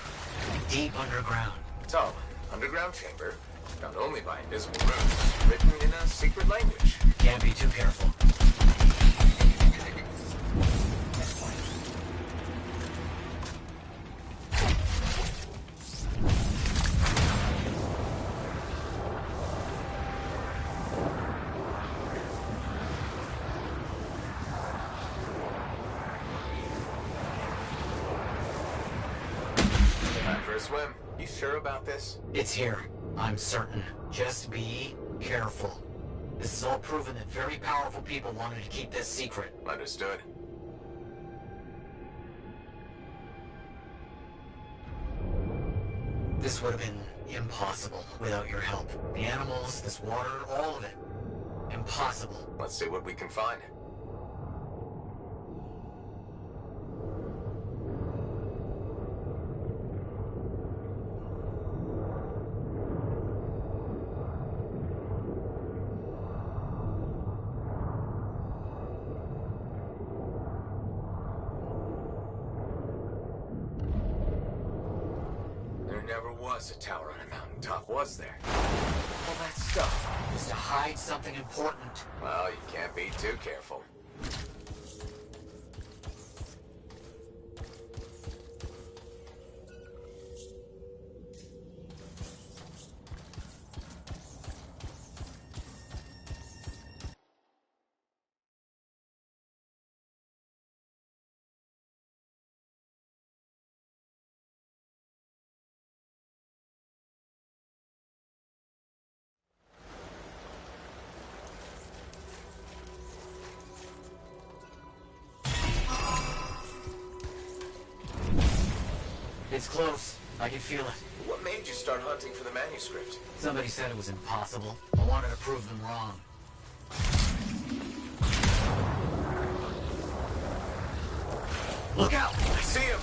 deep underground. So, underground chamber, found only by invisible runes, written in a secret language. Can't be too careful. Swim. You sure about this? It's here. I'm certain. Just be careful. This is all proven that very powerful people wanted to keep this secret. Understood. This would have been impossible without your help. The animals, this water, all of it. Impossible. Let's see what we can find. A tower on a mountaintop, was there? All that stuff was to hide something important. Well, you can't be too careful. It's close. I can feel it. What made you start hunting for the manuscript? Somebody said it was impossible. I wanted to prove them wrong. Look out! I see him!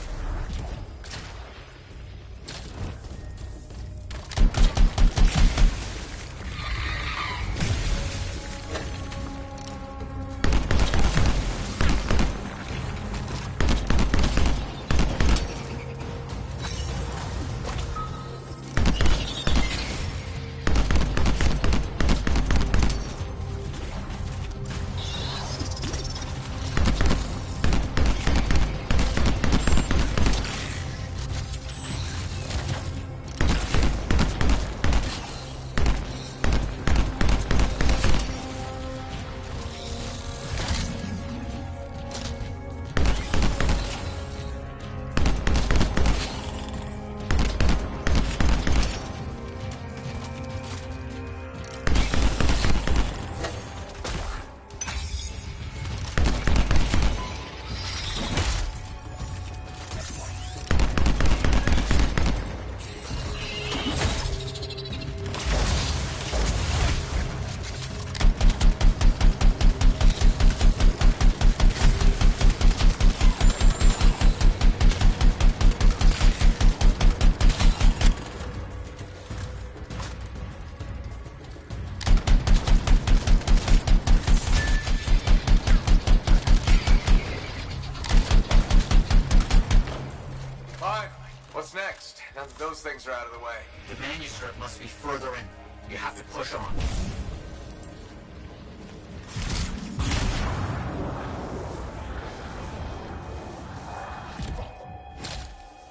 Those things are out of the way. The manuscript must be further in. You have to push on.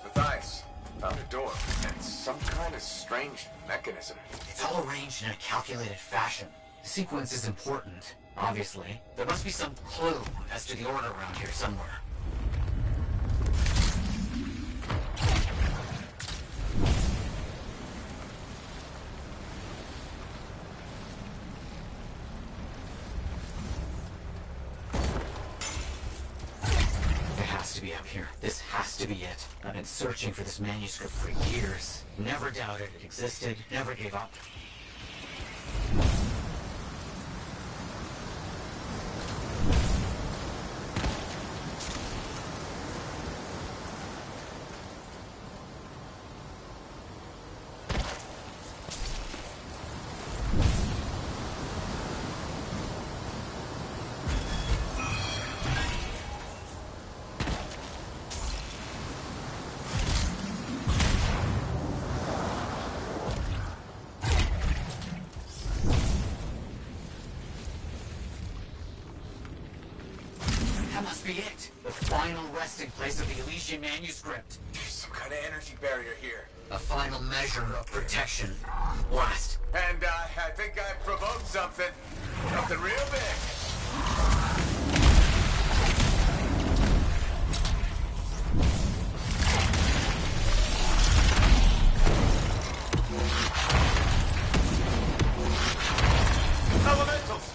Matthias, found a door, and some kind of strange mechanism. It's all arranged in a calculated fashion. The sequence is important, obviously. There must be some clue as to the order around here somewhere. To be up here. This has to be it. I've been searching for this manuscript for years. Never doubted it existed, never gave up. That must be it. The final resting place of the Elysian manuscript. There's some kind of energy barrier here. A final measure of protection. Blast. And I think I provoked something. Something real big. Elementals!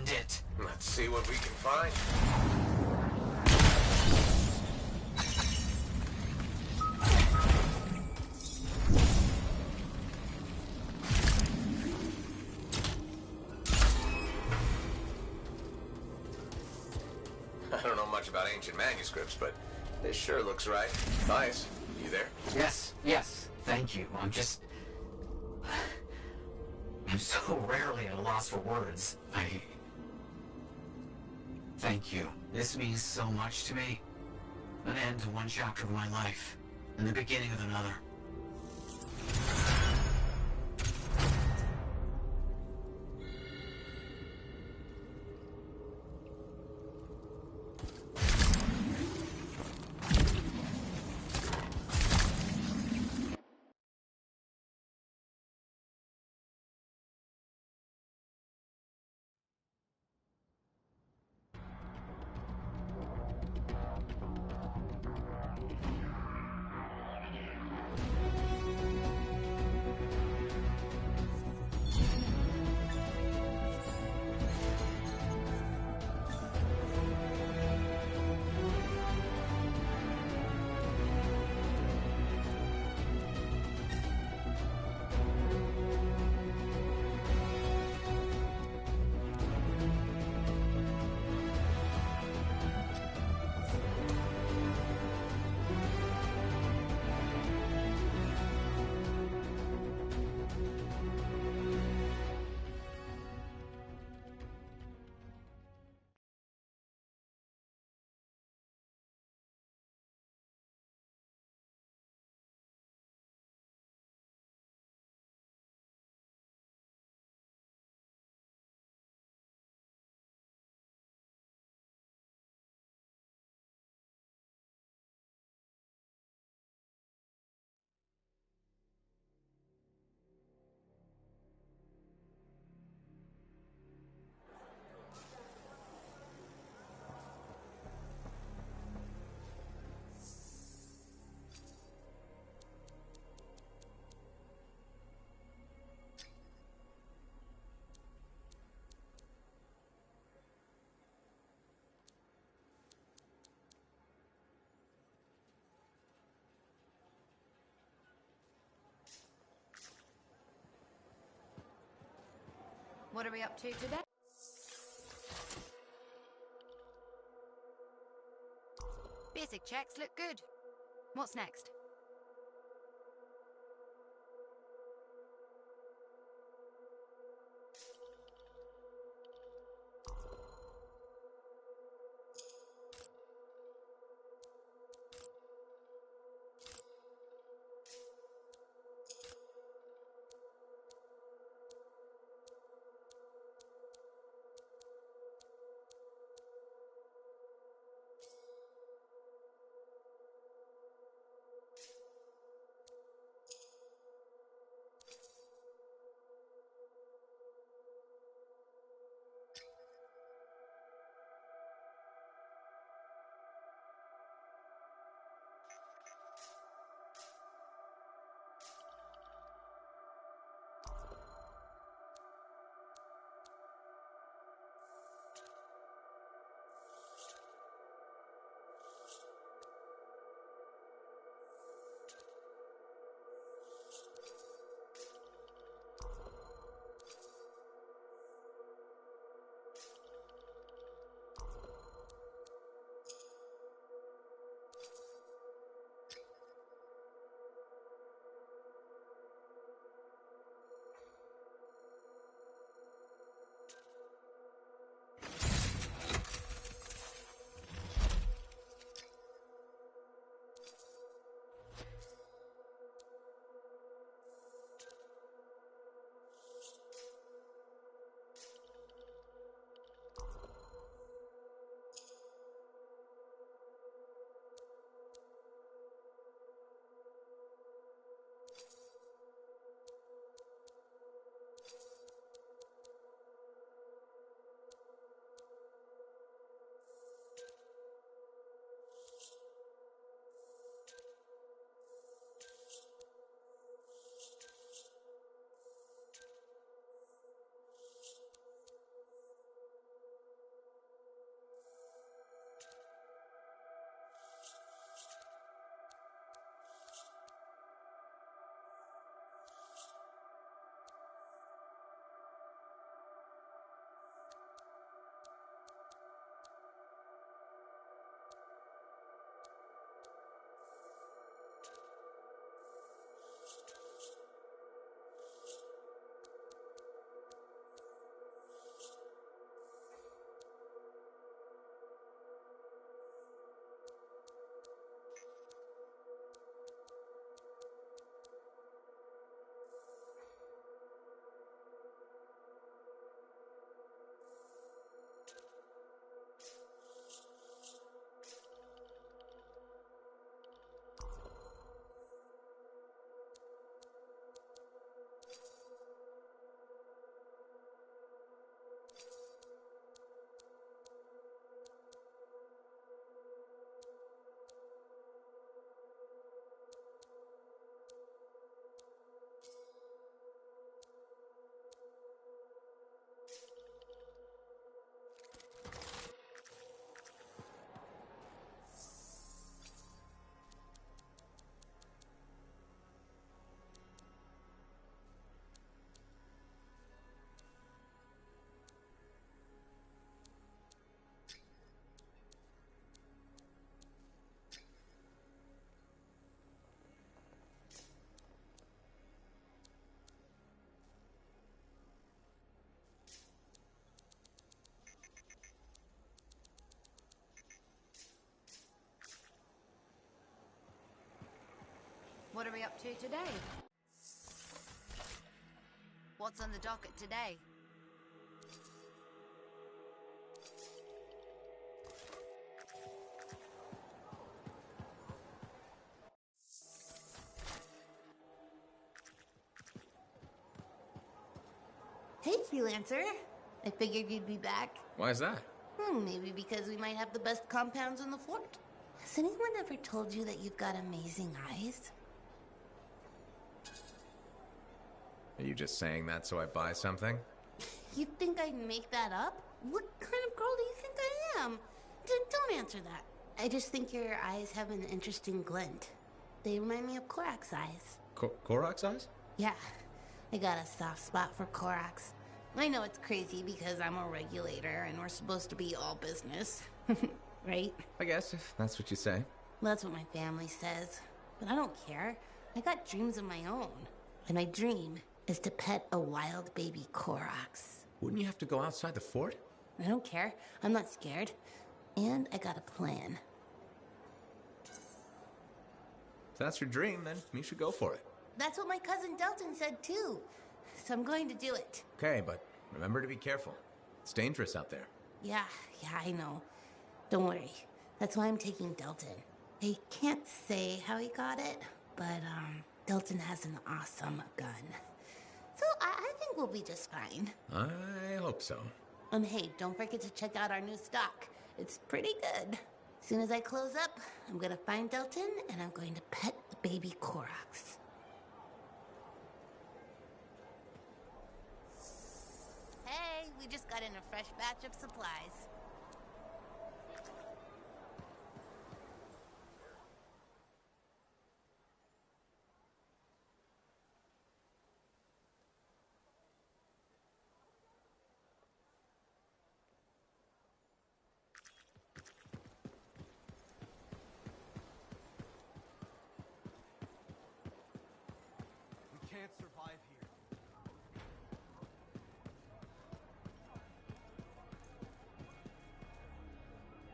ruined it. Let's see what we can find. I don't know much about ancient manuscripts, but this sure looks right. Nice. You there? Yes. Thank you. I'm so rarely at a loss for words. Thank you. This means so much to me. An end to one chapter of my life, and the beginning of another. What are we up to today? Basic checks look good. What's next? What are we up to today? What's on the docket today? Hey, Freelancer. I figured you'd be back. Why is that? Maybe because we might have the best compounds in the fort. Has anyone ever told you that you've got amazing eyes? Are you just saying that so I buy something? You think I'd make that up? What kind of girl do you think I am? Don't answer that. I just think your eyes have an interesting glint. They remind me of Korak's eyes. Korak's eyes? Yeah, I got a soft spot for Korak's. I know it's crazy because I'm a regulator and we're supposed to be all business. Right? I guess, if that's what you say. Well, that's what my family says. But I don't care. I got dreams of my own. And my dream is to pet a wild baby Korax. Wouldn't you have to go outside the fort? I don't care. I'm not scared. And I got a plan. If that's your dream, then you should go for it. That's what my cousin Delton said too. So I'm going to do it. Okay, but remember to be careful. It's dangerous out there. Yeah, I know. Don't worry. That's why I'm taking Delton. I can't say how he got it, but Delton has an awesome gun. So I think we'll be just fine. I hope so. Hey, don't forget to check out our new stock. It's pretty good. As soon as I close up, I'm gonna find Delton and I'm going to pet the baby Korax. Hey, we just got in a fresh batch of supplies. Can't survive here.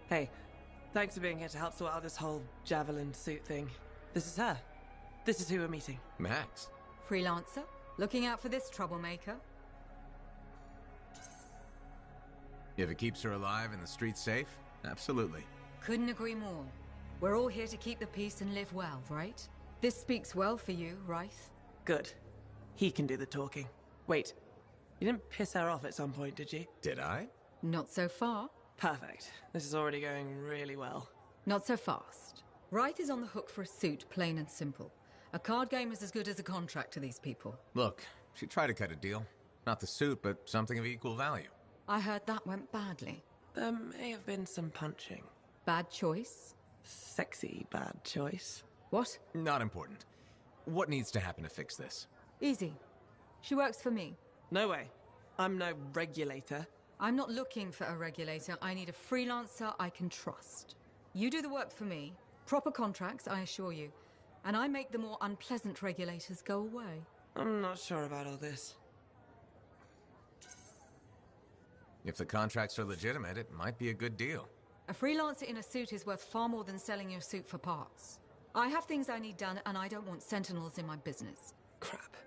Hey, thanks for being here to help sort out this whole javelin suit thing. This is her. This is who we're meeting. Max. Freelancer? Looking out for this troublemaker? If it keeps her alive and the streets safe, absolutely. Couldn't agree more. We're all here to keep the peace and live well, right? This speaks well for you, Rice. Good. He can do the talking. Wait, you didn't piss her off at some point, did you? Did I? Not so far. Perfect. This is already going really well. Not so fast. Wright is on the hook for a suit, plain and simple. A card game is as good as a contract to these people. Look, she tried to cut a deal. Not the suit, but something of equal value. I heard that went badly. There may have been some punching. Bad choice? Sexy bad choice. What? Not important. What needs to happen to fix this? Easy. She works for me. No way. I'm no regulator. I'm not looking for a regulator. I need a freelancer I can trust. You do the work for me. Proper contracts, I assure you. And I make the more unpleasant regulators go away. I'm not sure about all this. If the contracts are legitimate, it might be a good deal. A freelancer in a suit is worth far more than selling your suit for parts. I have things I need done, and I don't want sentinels in my business. Crap.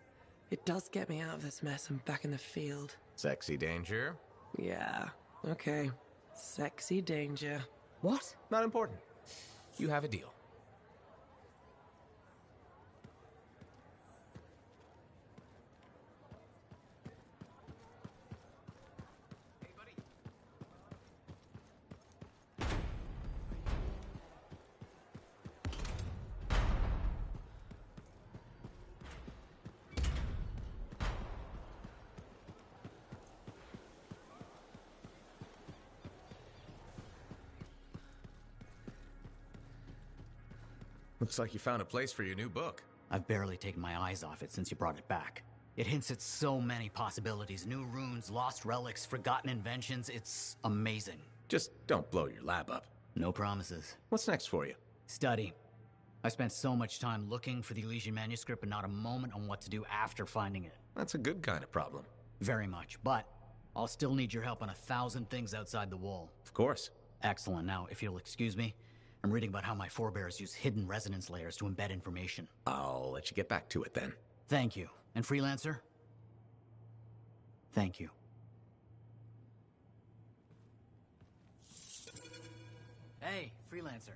It does get me out of this mess and back in the field. Sexy danger? Yeah, okay. Sexy danger. What? Not important. You have a deal. Looks like you found a place for your new book. I've barely taken my eyes off it since you brought it back. It hints at so many possibilities. New runes, lost relics, forgotten inventions. It's amazing. Just don't blow your lab up. No promises. What's next for you? Study. I spent so much time looking for the Elysian manuscript, but not a moment on what to do after finding it. That's a good kind of problem. Very much, but I'll still need your help on 1,000 things outside the wall. Of course. Excellent. Now, if you'll excuse me, I'm reading about how my forebears use hidden resonance layers to embed information. I'll let you get back to it then. Thank you. And Freelancer? Thank you. Hey, Freelancer.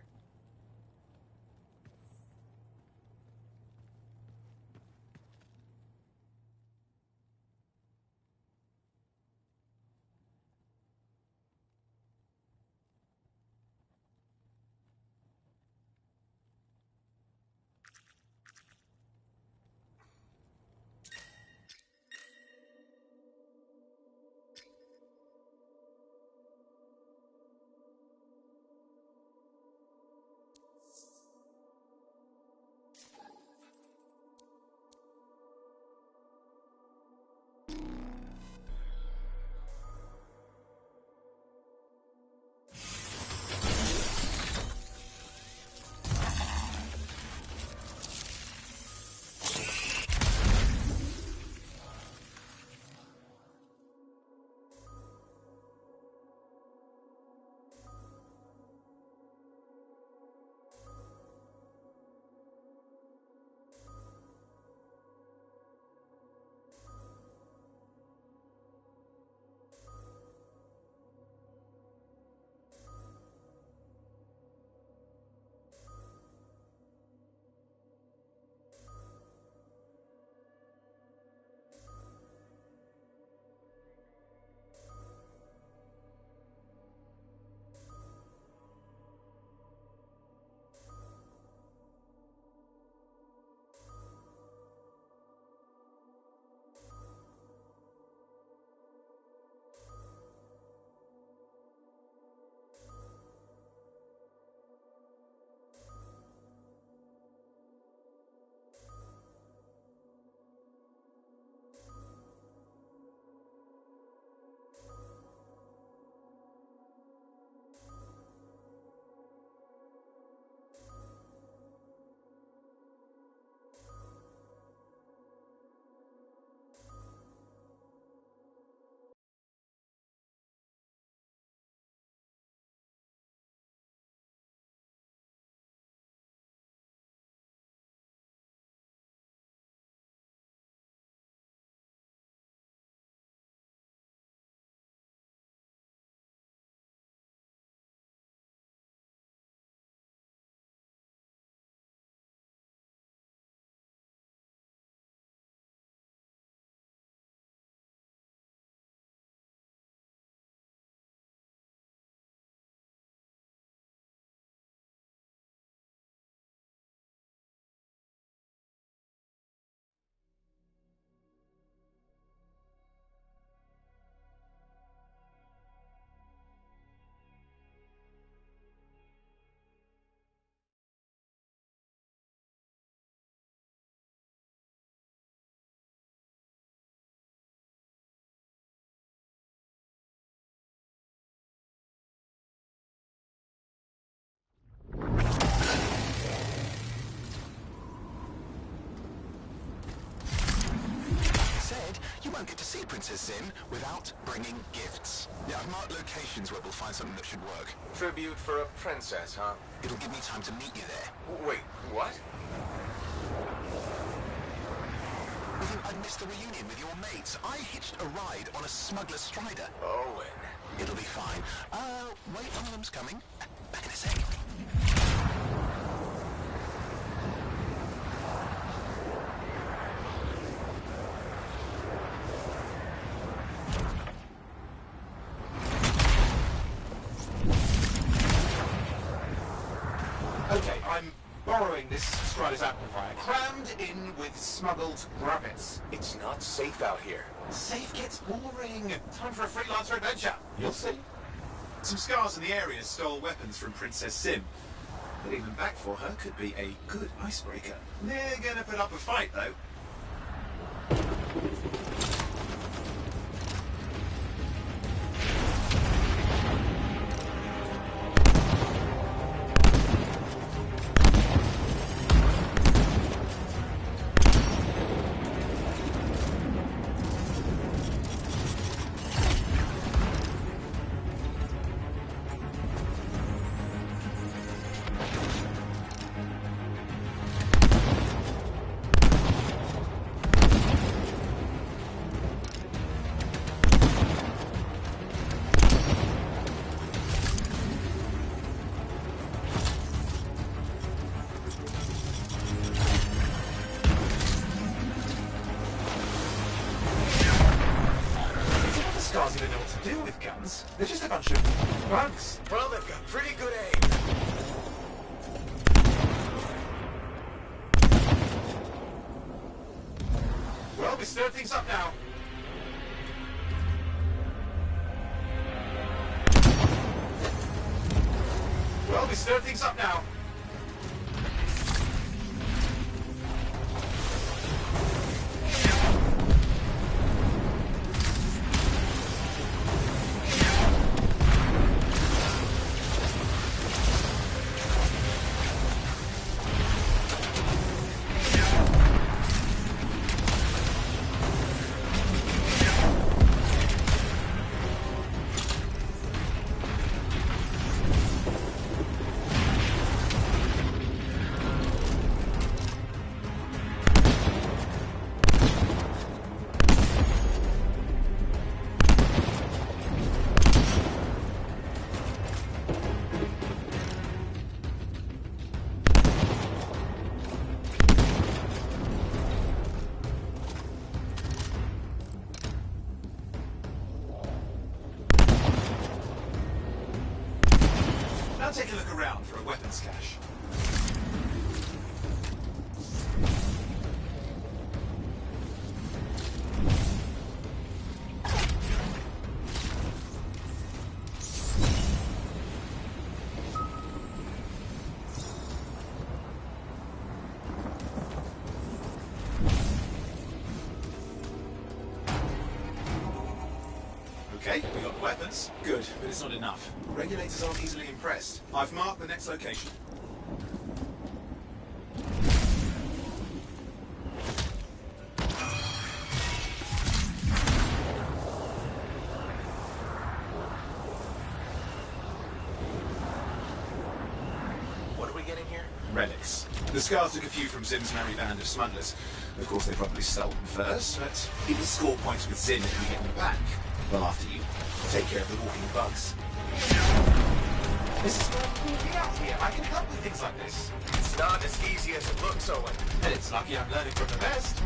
You won't get to see Princess Zim without bringing gifts. Yeah, I've marked locations where we'll find something that should work. Tribute for a princess, huh? It'll give me time to meet you there. Wait, what? You think I'd miss the reunion with your mates? I hitched a ride on a smuggler strider. Owen. It'll be fine. Wait, one of them's coming. Back in a sec. Okay, I'm borrowing this Strider's amplifier, crammed in with smuggled rabbits. It's not safe out here. Safe gets boring. Time for a freelancer adventure. You'll see. Some scars in the area stole weapons from Princess Sim. Getting them back for her could be a good icebreaker. They're gonna put up a fight, though. to do with guns. They're just a bunch of bugs. Well, they've got pretty good aim. Well, we stir things up now. Well, we stir things up now. Now take a look around for a weapons cache. Okay, we got the weapons. Good, but it's not enough. Regulators aren't easily impressed. I've marked the next location. What are we getting here? Relics. The Scars took a few from Zim's merry band of smugglers. Of course, they probably stole them first, but people score points with Zim if we get them back. Well, after you take care of the walking bugs. This is where I'm walking out here. I can help with things like this. It's not as easy as it looks, Owen. And it's lucky I'm learning from the best.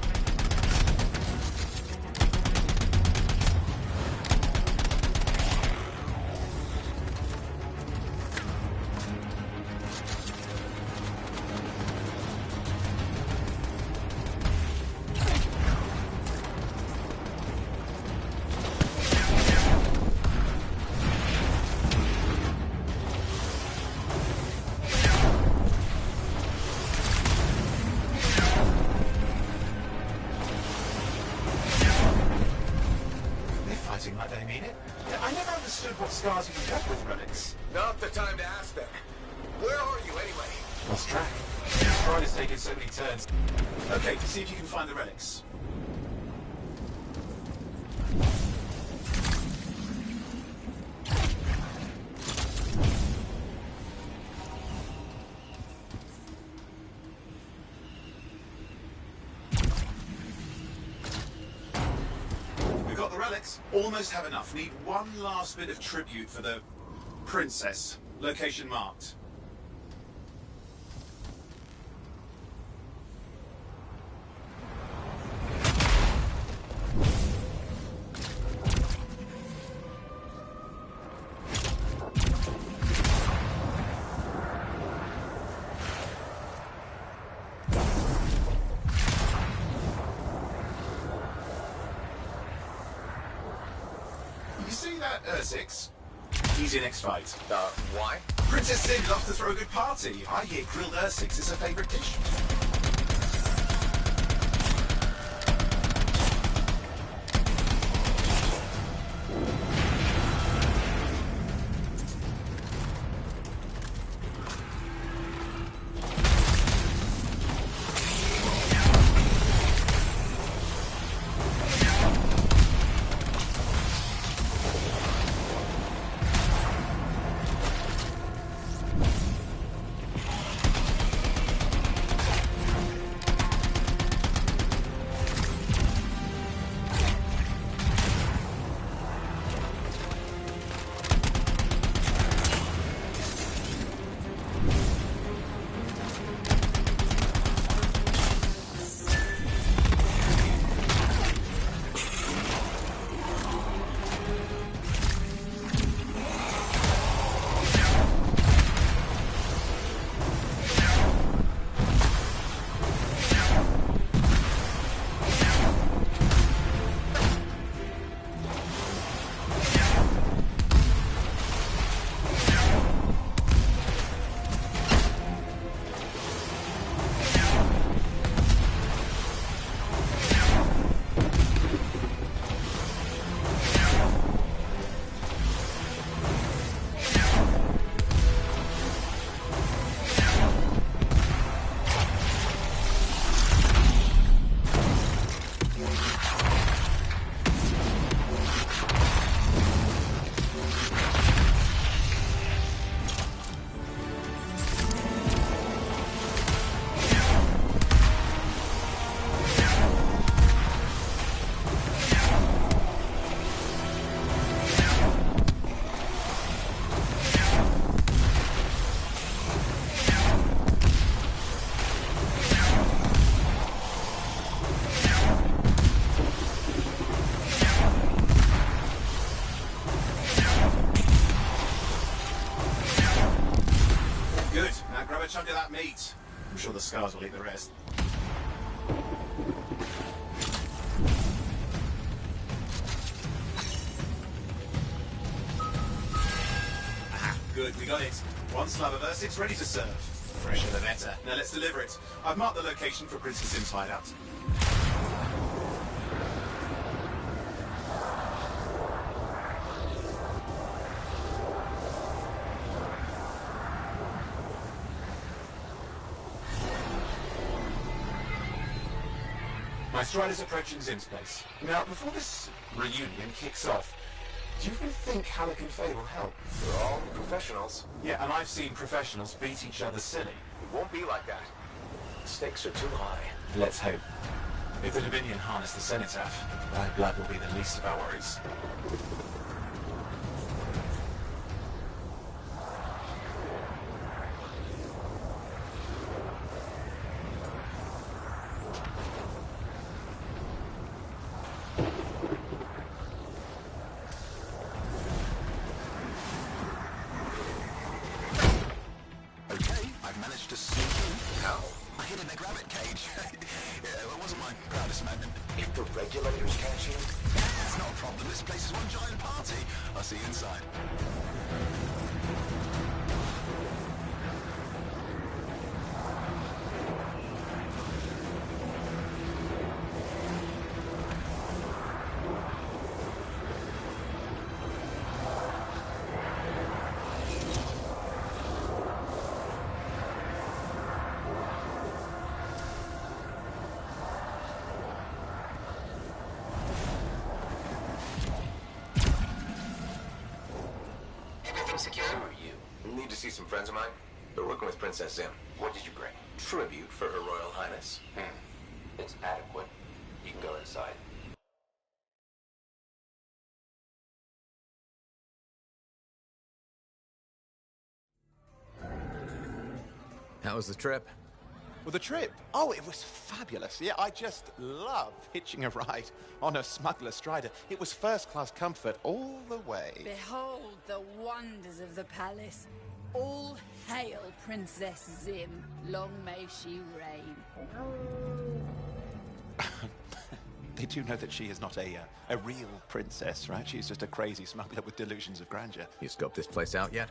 Like they mean it. Yeah, I never understood what Scars you could get with relics. Not the time to ask them. Where are you anyway? Lost track. Ride has taken so many turns. Okay, see if you can find the relics. Almost have enough. Need one last bit of tribute for the princess. Location marked. See that Ursix? He's in X-Fight. Why? Princess Sim loves to throw a good party. I hear grilled Ursix is her favorite dish. I'm sure the scars will eat the rest. Ah, good, we got it. One slab of Ursix ready to serve. Fresher the better. Now let's deliver it. I've marked the location for Princess Sim's hideout. My Strider's approaching Zim's place. Now, before this reunion kicks off, do you really think Halleck and Faye will help? We're all professionals. Yeah, and I've seen professionals beat each other silly. It won't be like that. The stakes are too high. Let's hope. If the Dominion harness the Cenotaph, my blood will be the least of our worries. Secure? Who are you? Need to see some friends of mine? They're working with Princess Zim. What did you bring? Tribute for Her Royal Highness. It's adequate. You can go inside. How was the trip? Well, the trip? Oh, it was fabulous. Yeah, I just love hitching a ride on a smuggler strider. It was first-class comfort all the way. Behold the wonders of the palace. All hail Princess Zim. Long may she reign. They do know that she is not a real princess, right? She's just a crazy smuggler with delusions of grandeur. You scoped this place out yet?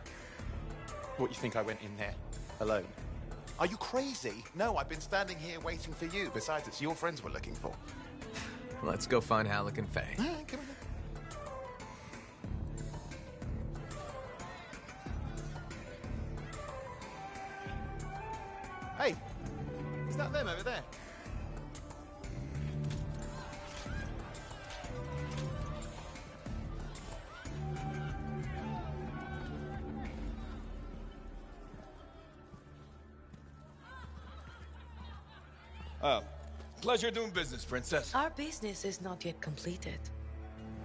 What, you think I went in there alone? Are you crazy? No, I've been standing here waiting for you. Besides, it's your friends we're looking for. Let's go find Halleck and Faye. Come on. Hey, is that them over there? Oh, pleasure doing business, Princess. Our business is not yet completed.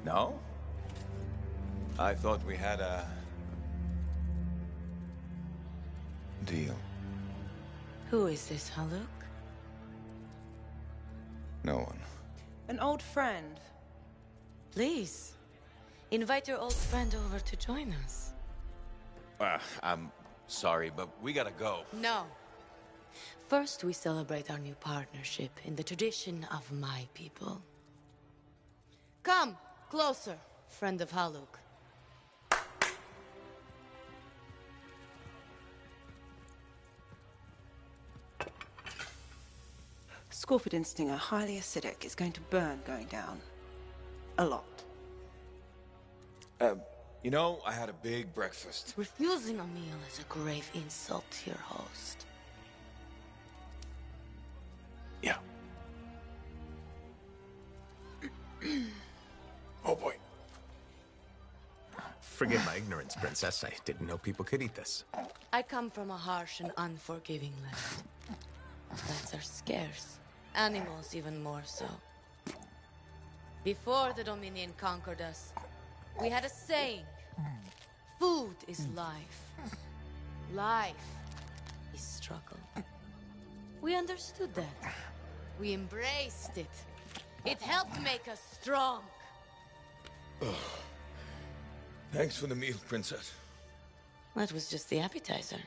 No? I thought we had a deal. Who is this, Haluk? No one. An old friend. Please, invite your old friend over to join us. I'm sorry, but we gotta go. No. First, we celebrate our new partnership in the tradition of my people. Come, closer, friend of Haluk. Scorpidin stinger, highly acidic. It's going to burn going down. A lot. You know, I had a big breakfast. Refusing a meal is a grave insult to your host. Yeah. Oh boy. Forgive my ignorance, Princess. I didn't know people could eat this. I come from a harsh and unforgiving land. Plants are scarce. Animals even more so. Before the Dominion conquered us, we had a saying. Food is life. Life is struggle. We understood that. We embraced it. It helped make us strong. Thanks for the meal, Princess. That was just the appetizer.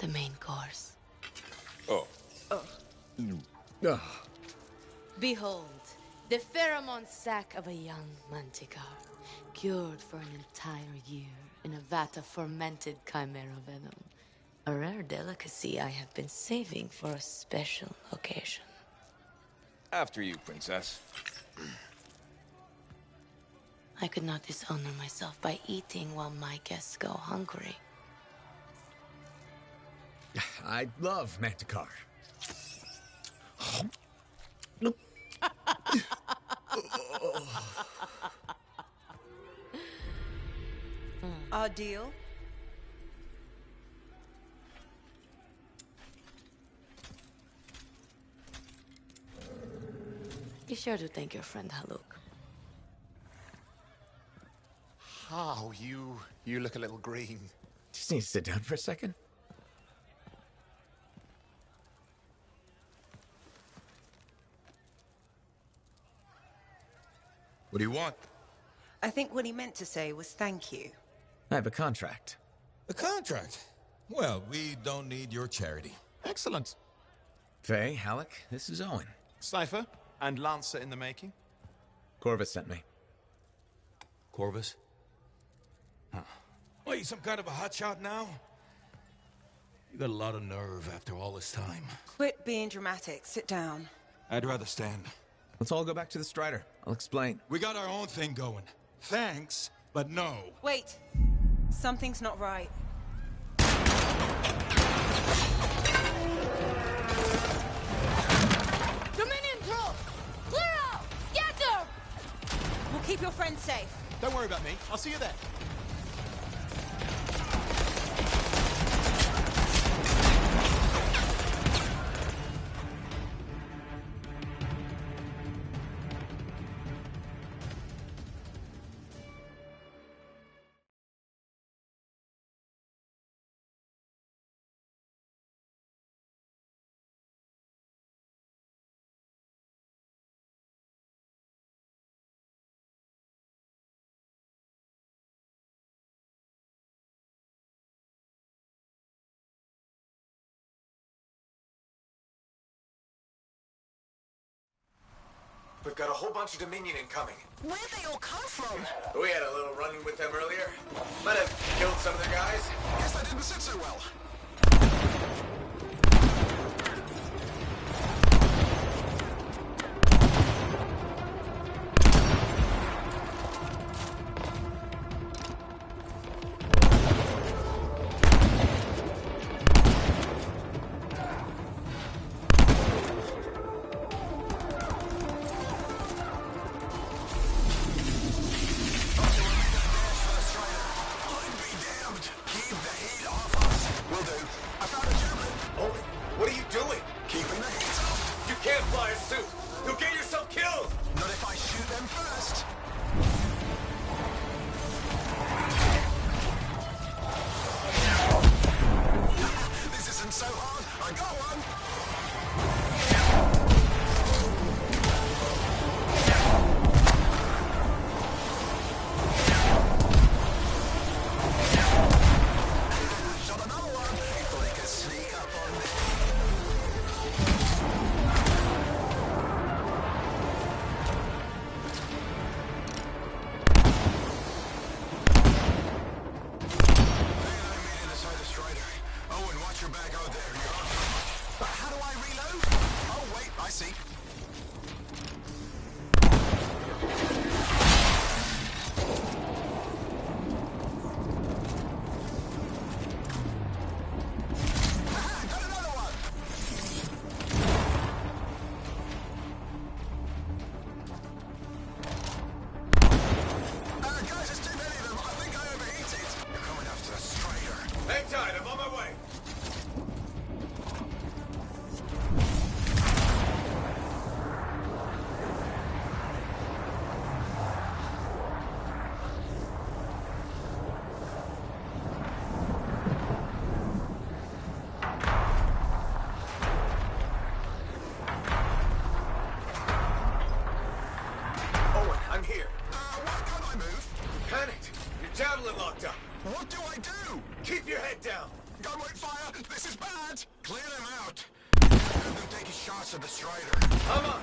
The main course. Oh. Behold, the pheromone sac of a young Manticore, cured for an entire year in a vat of fermented chimera venom. A rare delicacy I have been saving for a special occasion. After you, Princess. I could not dishonor myself by eating while my guests go hungry. I love Manticore. Our deal? Be sure to thank your friend Haluk. Oh, you look a little green. Just need to sit down for a second. What do you want? I think what he meant to say was thank you. I have a contract. A contract? Well, we don't need your charity. Excellent. Faye, Halleck, this is Owen. Cypher and Lancer in the making. Corvus sent me. Corvus? Huh. What, you some kind of a hotshot now? You got a lot of nerve after all this time. Quit being dramatic. Sit down. I'd rather stand. Let's all go back to the Strider. I'll explain. We got our own thing going. Thanks, but no. Wait. Something's not right. Dominion troops! Clear out! Scatter! We'll keep your friends safe. Don't worry about me. I'll see you there. We've got a whole bunch of Dominion incoming. Where'd they all come from? We had a little run-in with them earlier. Might have killed some of their guys. Guess that didn't sit so well. Javelin locked up. What do I do? Keep your head down. Gunway fire! This is bad! Clear them out! Have them take shots at the Strider. Come on!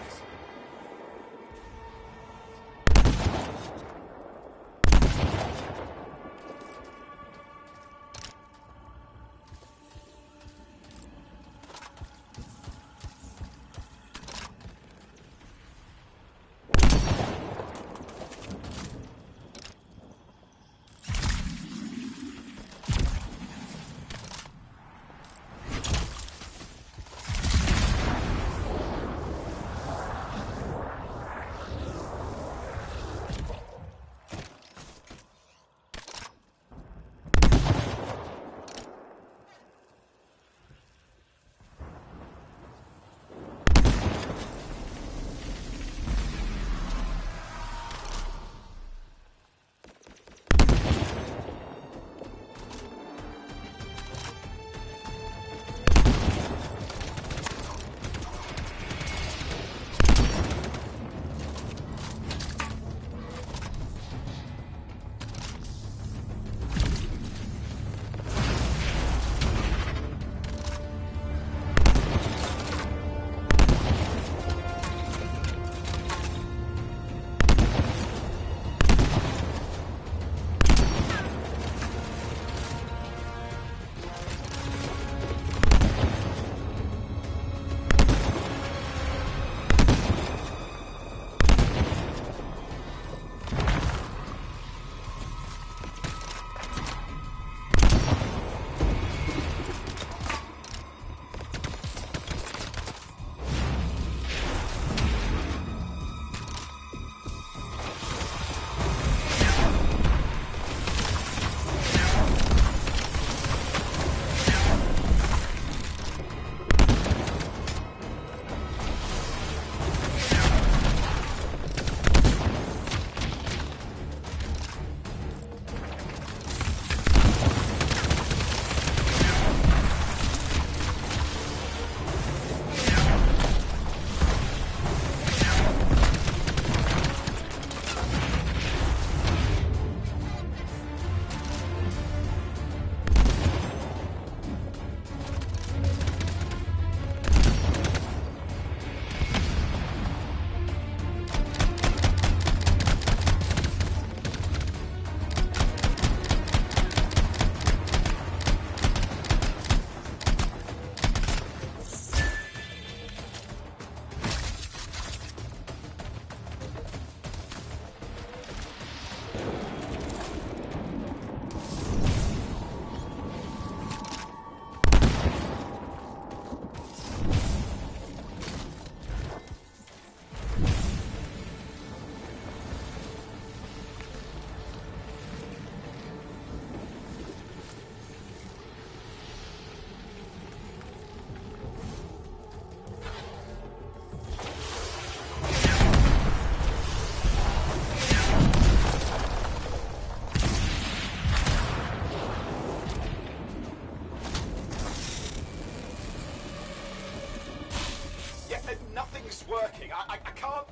working. I can't...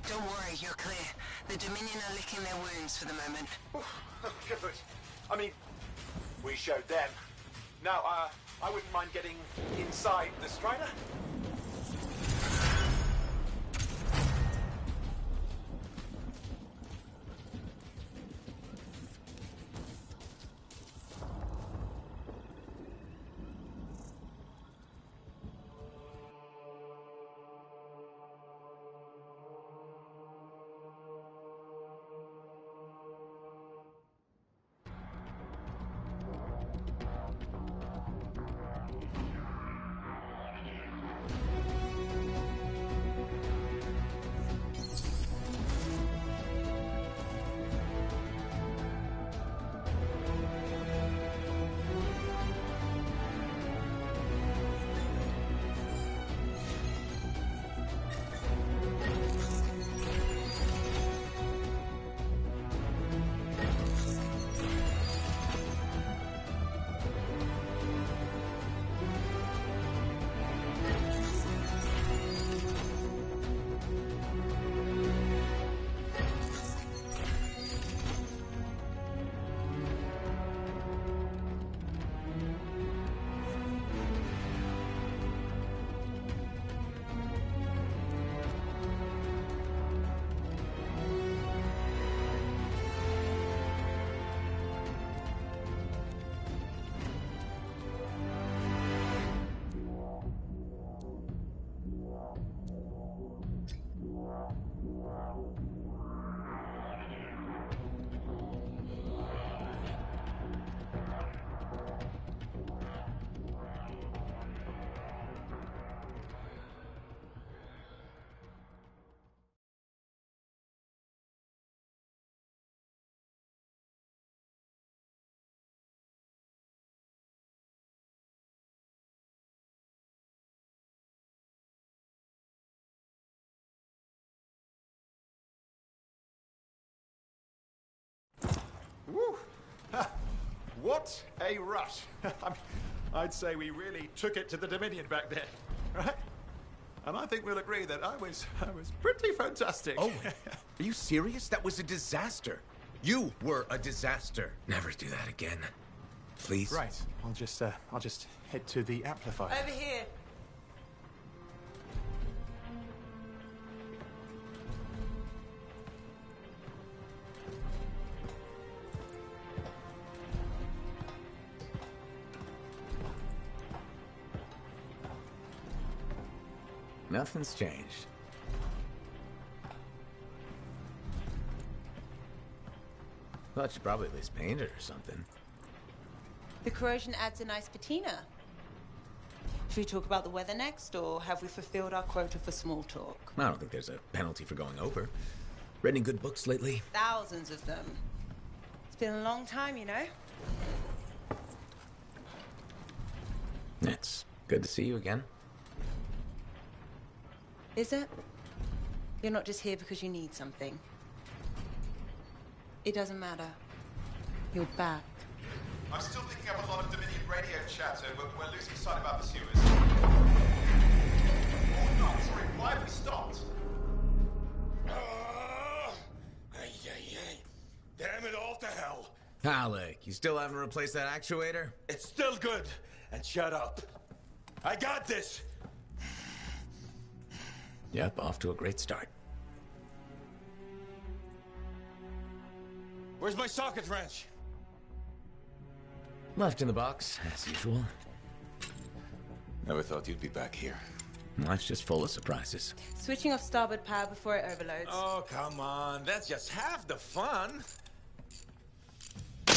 Don't worry, you're clear. The Dominion are licking their wounds for the moment. Good. I mean, we showed them. Now, I wouldn't mind getting inside the Strider. Woo! Ha, what a rush. I mean, I'd say we really took it to the Dominion back there, right? And I think we'll agree that I was pretty fantastic. Oh, are you serious? That was a disaster. You were a disaster. Never do that again. Please? Right. I'll just head to the amplifier. Over here. Nothing's changed. Thought you'd probably at least paint it or something. The corrosion adds a nice patina. Should we talk about the weather next, or have we fulfilled our quota for small talk? I don't think there's a penalty for going over. Read any good books lately? Thousands of them. It's been a long time, you know? It's good to see you again. Is it? You're not just here because you need something. It doesn't matter. You're back. I'm still picking up a lot of Dominion radio chatter, but we're losing sight about the sewers. Oh, no, sorry. Why have we stopped? Damn it all to hell. Alec, you still haven't replaced that actuator? It's still good. And shut up. I got this. Yep, off to a great start. Where's my socket wrench? Left in the box, as usual. Never thought you'd be back here. Life's just full of surprises. Switching off starboard power before it overloads. Oh, come on. That's just half the fun. Can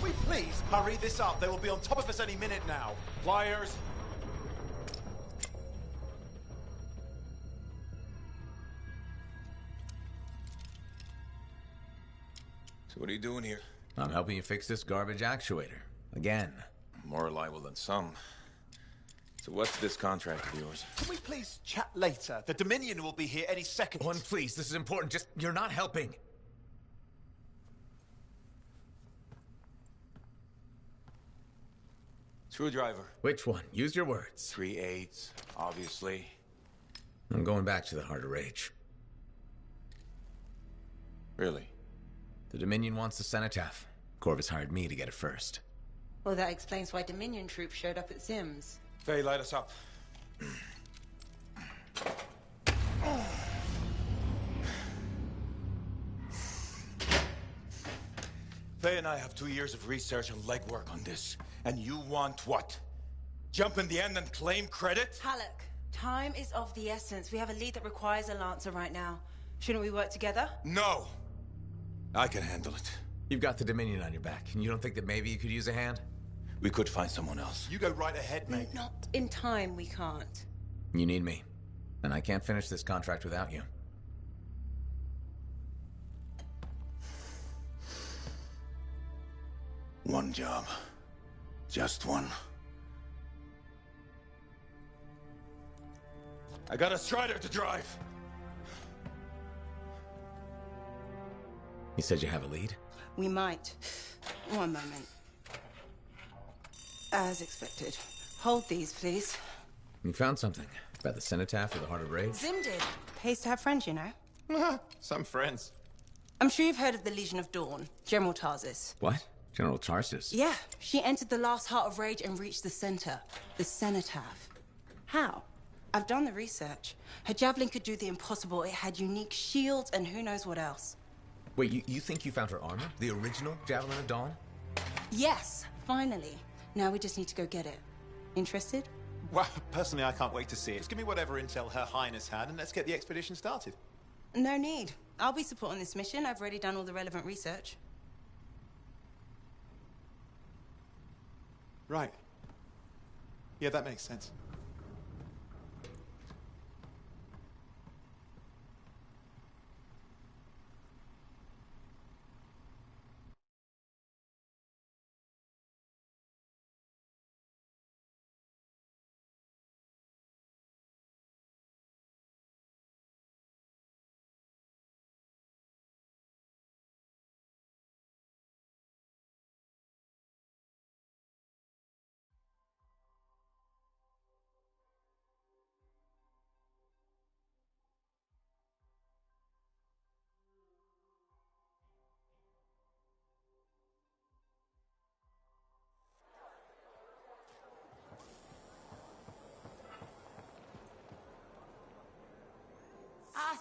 we please hurry this up? They will be on top of us any minute now. Pliers. So what are you doing here? I'm helping you fix this garbage actuator. Again. More reliable than some. So what's this contract of yours? Can we please chat later? The Dominion will be here any second. One, please. This is important. Just, you're not helping. Screwdriver. Which one? Use your words. 3/8, obviously. I'm going back to the Heart of Rage. Really? The Dominion wants the cenotaph. Corvus hired me to get it first. Well, that explains why Dominion troops showed up at Zim's. Faye, light us up. Faye and I have 2 years of research and legwork on this. And you want what? Jump in the end and claim credit? Halleck, time is of the essence. We have a lead that requires a Lancer right now. Shouldn't we work together? No! I can handle it. You've got the Dominion on your back, and you don't think that maybe you could use a hand? We could find someone else. You go right ahead, mate. Not in time, we can't. You need me. And I can't finish this contract without you. One job. Just one. I got a Strider to drive. You said you have a lead? We might. One moment. As expected. Hold these, please. You found something. About the cenotaph or the Heart of Rage? Zim did. Pays to have friends, you know. Some friends. I'm sure you've heard of the Legion of Dawn. General Tarsis. What? General Tarsus? Yeah. She entered the last Heart of Rage and reached the center. The cenotaph. How? I've done the research. Her javelin could do the impossible. It had unique shields and who knows what else. Wait, you think you found her armor? The original Javelin of Dawn? Yes, finally. Now we just need to go get it. Interested? Well, personally, I can't wait to see it. Just give me whatever intel Her Highness had, and let's get the expedition started. No need. I'll be supporting this mission. I've already done all the relevant research. Right. Yeah, that makes sense.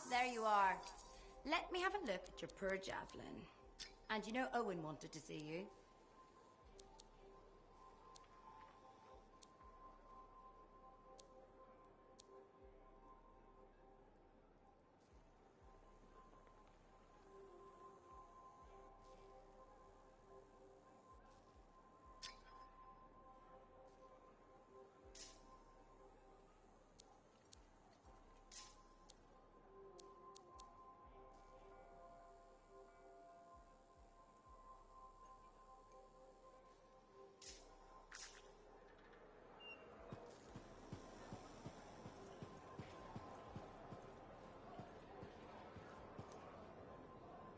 there you are. Let me have a look at your poor javelin. And you know Owen wanted to see you.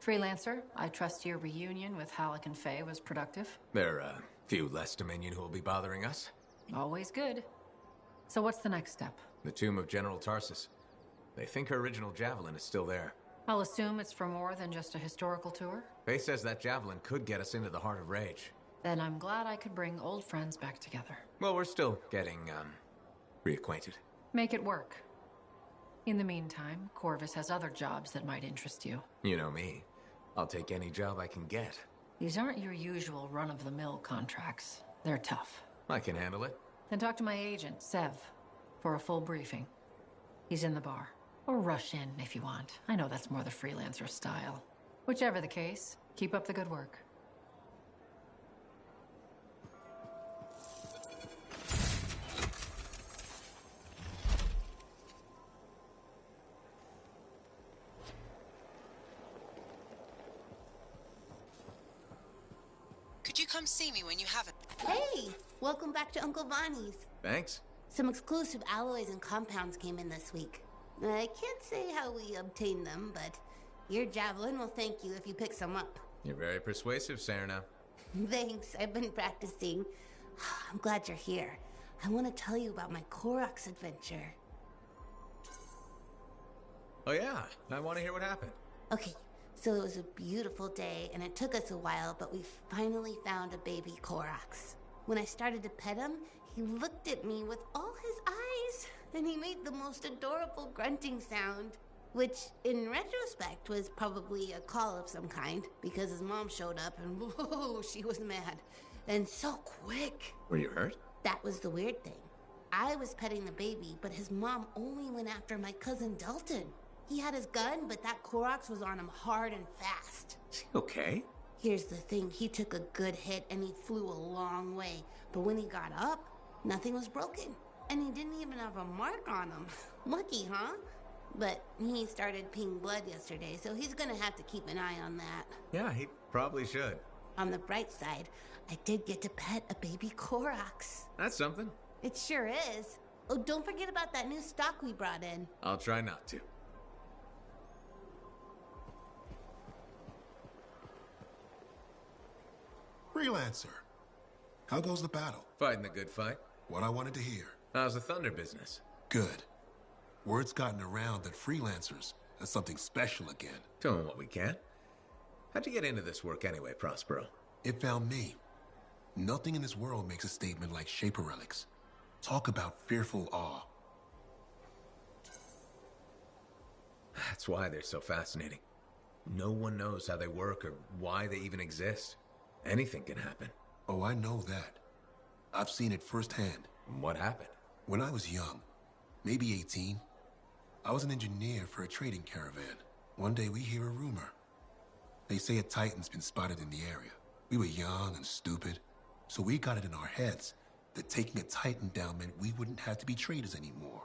Freelancer, I trust your reunion with Halleck and Faye was productive. There are a few less Dominion who will be bothering us. Always good. So what's the next step? The tomb of General Tarsus. They think her original javelin is still there. I'll assume it's for more than just a historical tour. Faye says that javelin could get us into the Heart of Rage. Then I'm glad I could bring old friends back together. Well, we're still getting, reacquainted. Make it work. In the meantime, Corvus has other jobs that might interest you. You know me. I'll take any job I can get. These aren't your usual run-of-the-mill contracts. They're tough. I can handle it. Then talk to my agent, Sev, for a full briefing. He's in the bar. Or rush in if you want. I know that's more the freelancer style. Whichever the case, keep up the good work. Could you come see me when you have it? Hey, welcome back to Uncle Vonnie's. Thanks. Some exclusive alloys and compounds came in this week. I can't say how we obtained them, but your javelin will thank you if you pick some up. You're very persuasive, Serena. Thanks, I've been practicing. I'm glad you're here. I want to tell you about my Koroks adventure. Oh yeah, I want to hear what happened. Okay, so it was a beautiful day, and it took us a while, but we finally found a baby Koroks. When I started to pet him, he looked at me with all his eyes, and he made the most adorable grunting sound, which, in retrospect, was probably a call of some kind, because his mom showed up, and whoa, she was mad. And so quick. Were you hurt? That was the weird thing. I was petting the baby, but his mom only went after my cousin Dalton. He had his gun, but that Koroks was on him hard and fast. Okay. Here's the thing, he took a good hit and he flew a long way. But when he got up, nothing was broken. And he didn't even have a mark on him. Lucky, huh? But he started peeing blood yesterday, so he's gonna have to keep an eye on that. Yeah, he probably should. On the bright side, I did get to pet a baby Koroks. That's something. It sure is. Oh, don't forget about that new stock we brought in. I'll try not to. Freelancer, how goes the battle? Fighting the good fight. What I wanted to hear. How's the Thunder business? Good. Word's gotten around that freelancers are something special again. Doing what we can. How'd you get into this work anyway, Prospero? It found me. Nothing in this world makes a statement like Shaper Relics. Talk about fearful awe. That's why they're so fascinating. No one knows how they work or why they even exist. Anything can happen. Oh, I know that. I've seen it firsthand. What happened? When I was young, maybe 18, I was an engineer for a trading caravan. One day we hear a rumor. They say a Titan's been spotted in the area. We were young and stupid, so we got it in our heads that taking a Titan down meant we wouldn't have to be traders anymore.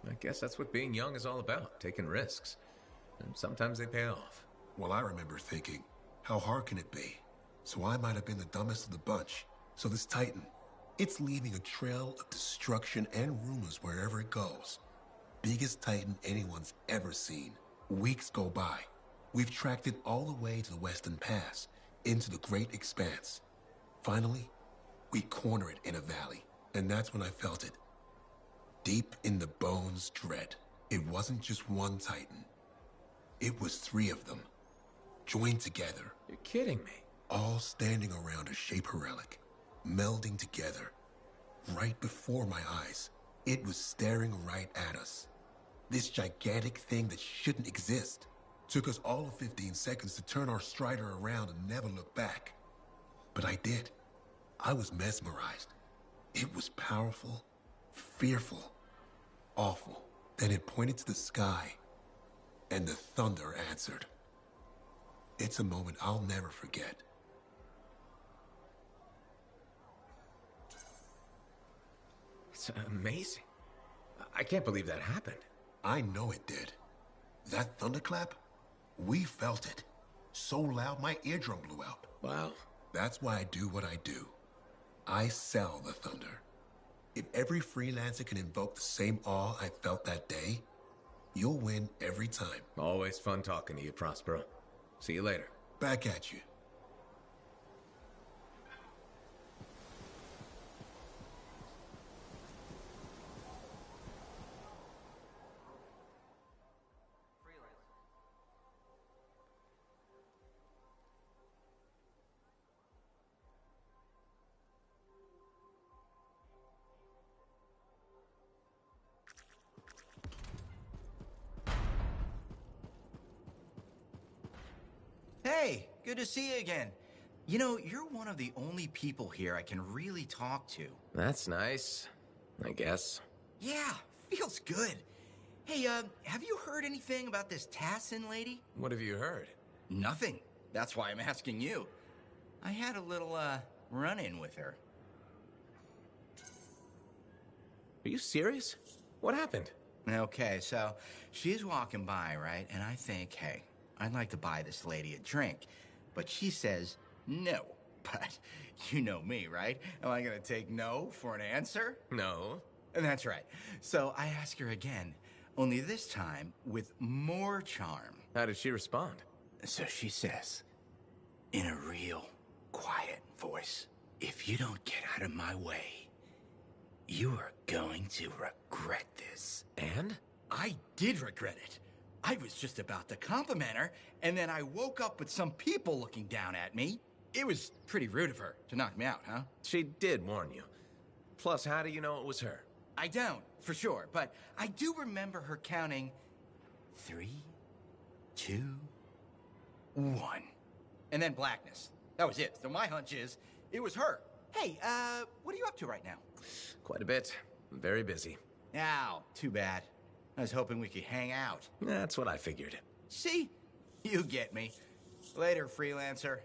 I guess that's what being young is all about, taking risks. And sometimes they pay off. Well, I remember thinking, how hard can it be? So I might have been the dumbest of the bunch. So this Titan, it's leaving a trail of destruction and rumors wherever it goes. Biggest Titan anyone's ever seen. Weeks go by. We've tracked it all the way to the Western Pass, into the Great Expanse. Finally, we corner it in a valley, and that's when I felt it. Deep in the bones dread. It wasn't just one Titan. It was 3 of them, joined together. You're kidding me. All standing around a Shaper Relic, melding together. right before my eyes. It was staring right at us. This gigantic thing that shouldn't exist. Took us all of 15 seconds to turn our Strider around and never look back. But I did. I was mesmerized. It was powerful, fearful, awful. Then it pointed to the sky, and the thunder answered. It's a moment I'll never forget. It's amazing. I can't believe that happened. I know it did. That thunderclap, we felt it. So loud my eardrum blew out. Wow. That's why I do what I do. I sell the thunder. If every freelancer can invoke the same awe I felt that day, you'll win every time. Always fun talking to you, Prospero. See you later. Back at you. Hey, good to see you again. You know, you're one of the only people here I can really talk to. That's nice, I guess. Yeah, feels good. Hey, have you heard anything about this Tassin lady? What have you heard? Nothing. That's why I'm asking you. I had a little, run-in with her. Are you serious? What happened? Okay, so she's walking by, right? And I think, hey, I'd like to buy this lady a drink. But she says no. But you know me, right? Am I gonna take no for an answer? No. And that's right. So I ask her again, only this time with more charm. How did she respond? So she says, in a real quiet voice, if you don't get out of my way, you are going to regret this. And? I did regret it. I was just about to compliment her, and then I woke up with some people looking down at me. It was pretty rude of her to knock me out, huh? She did warn you. Plus, how do you know it was her? I don't, for sure, but I do remember her counting 3, 2, 1. And then blackness. That was it. So my hunch is, it was her. Hey, what are you up to right now? Quite a bit. I'm very busy. Ow, too bad. I was hoping we could hang out. That's what I figured. See? You get me. Later, freelancer.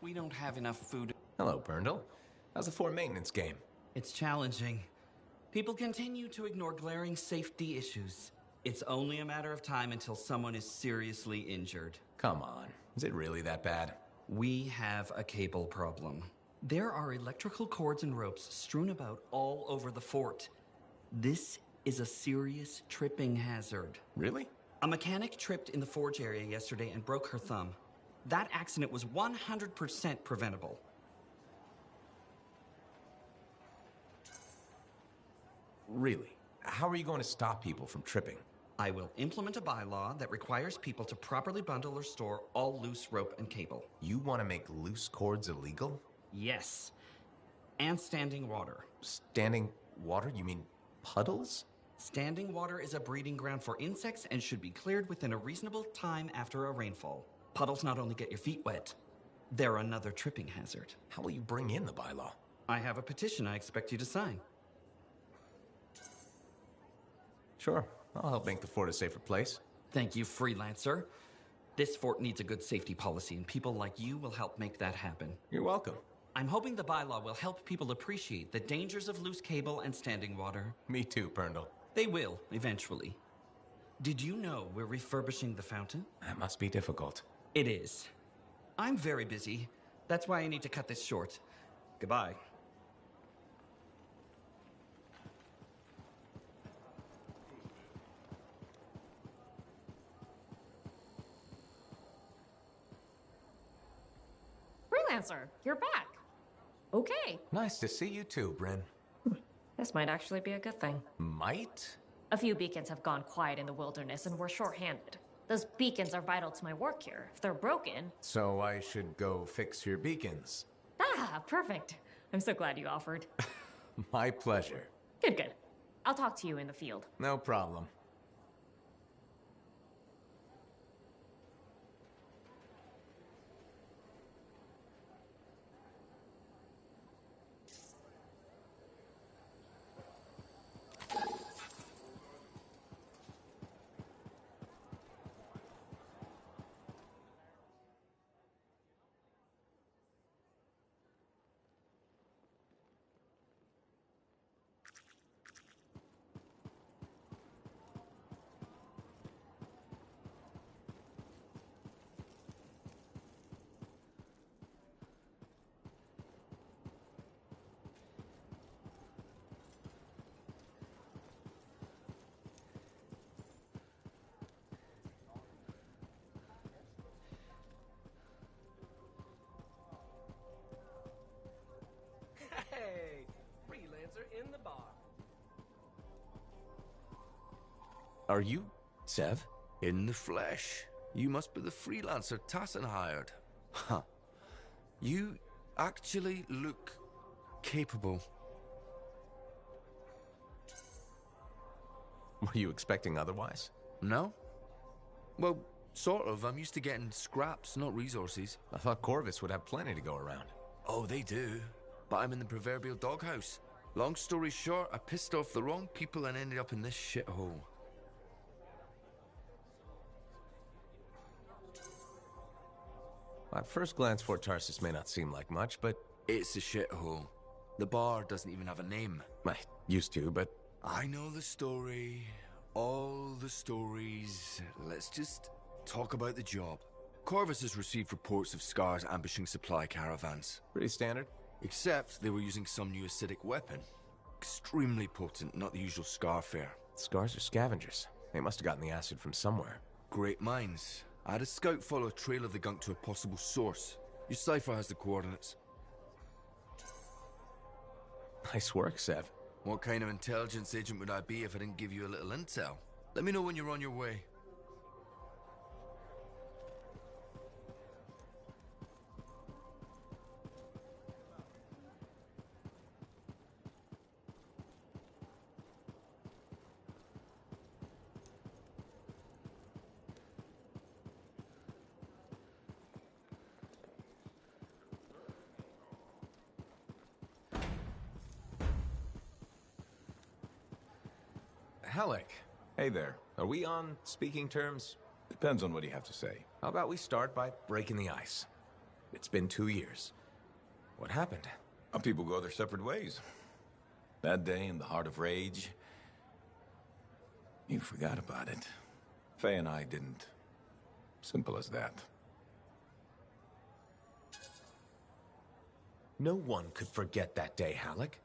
We don't have enough food. Hello, Berndl. How's the fort maintenance game? It's challenging. People continue to ignore glaring safety issues. It's only a matter of time until someone is seriously injured. Come on. Is it really that bad? We have a cable problem. There are electrical cords and ropes strewn about all over the fort. This is a serious tripping hazard. Really? A mechanic tripped in the forge area yesterday and broke her thumb. That accident was 100% preventable. Really? How are you going to stop people from tripping? I will implement a bylaw that requires people to properly bundle or store all loose rope and cable. You want to make loose cords illegal? Yes. And standing water. Standing water? You mean puddles? Standing water is a breeding ground for insects and should be cleared within a reasonable time after a rainfall. Puddles not only get your feet wet, they're another tripping hazard. How will you bring in the bylaw? I have a petition I expect you to sign. Sure. I'll help make the fort a safer place. Thank you, freelancer. This fort needs a good safety policy, and people like you will help make that happen. You're welcome. I'm hoping the bylaw will help people appreciate the dangers of loose cable and standing water. Me too, Berndl. They will, eventually. Did you know we're refurbishing the fountain? That must be difficult. It is. I'm very busy. That's why I need to cut this short. Goodbye. Freelancer, you're back. Okay. Nice to see you too, Bryn. This might actually be a good thing. Might? A few beacons have gone quiet in the wilderness and we're short-handed. Those beacons are vital to my work here. If they're broken... So I should go fix your beacons. Ah, perfect. I'm so glad you offered. My pleasure. Good, good. I'll talk to you in the field. No problem. Hey, Freelancer in the bar. Are you Sev? In the flesh. You must be the freelancer Tassin hired. Huh. You actually look capable. Were you expecting otherwise? No? Well, sort of. I'm used to getting scraps, not resources. I thought Corvus would have plenty to go around. Oh, they do. But I'm in the proverbial doghouse. Long story short, I pissed off the wrong people and ended up in this shithole. At first glance, Fort Tarsis may not seem like much, but... It's a shithole. The bar doesn't even have a name. I used to, but... I know the story. All the stories. Let's just talk about the job. Corvus has received reports of Scars ambushing supply caravans. Pretty standard. Except they were using some new acidic weapon. Extremely potent, not the usual Scar fare. Scars are scavengers. They must have gotten the acid from somewhere. Great minds. I had a scout follow a trail of the gunk to a possible source. Your cipher has the coordinates. Nice work, Sev. What kind of intelligence agent would I be if I didn't give you a little intel? Let me know when you're on your way. Halleck. Hey there. Are we on speaking terms? Depends on what you have to say. How about we start by breaking the ice? It's been 2 years. What happened? People go their separate ways. That day in the heart of rage, you forgot about it. Faye and I didn't. Simple as that. No one could forget that day, Halleck.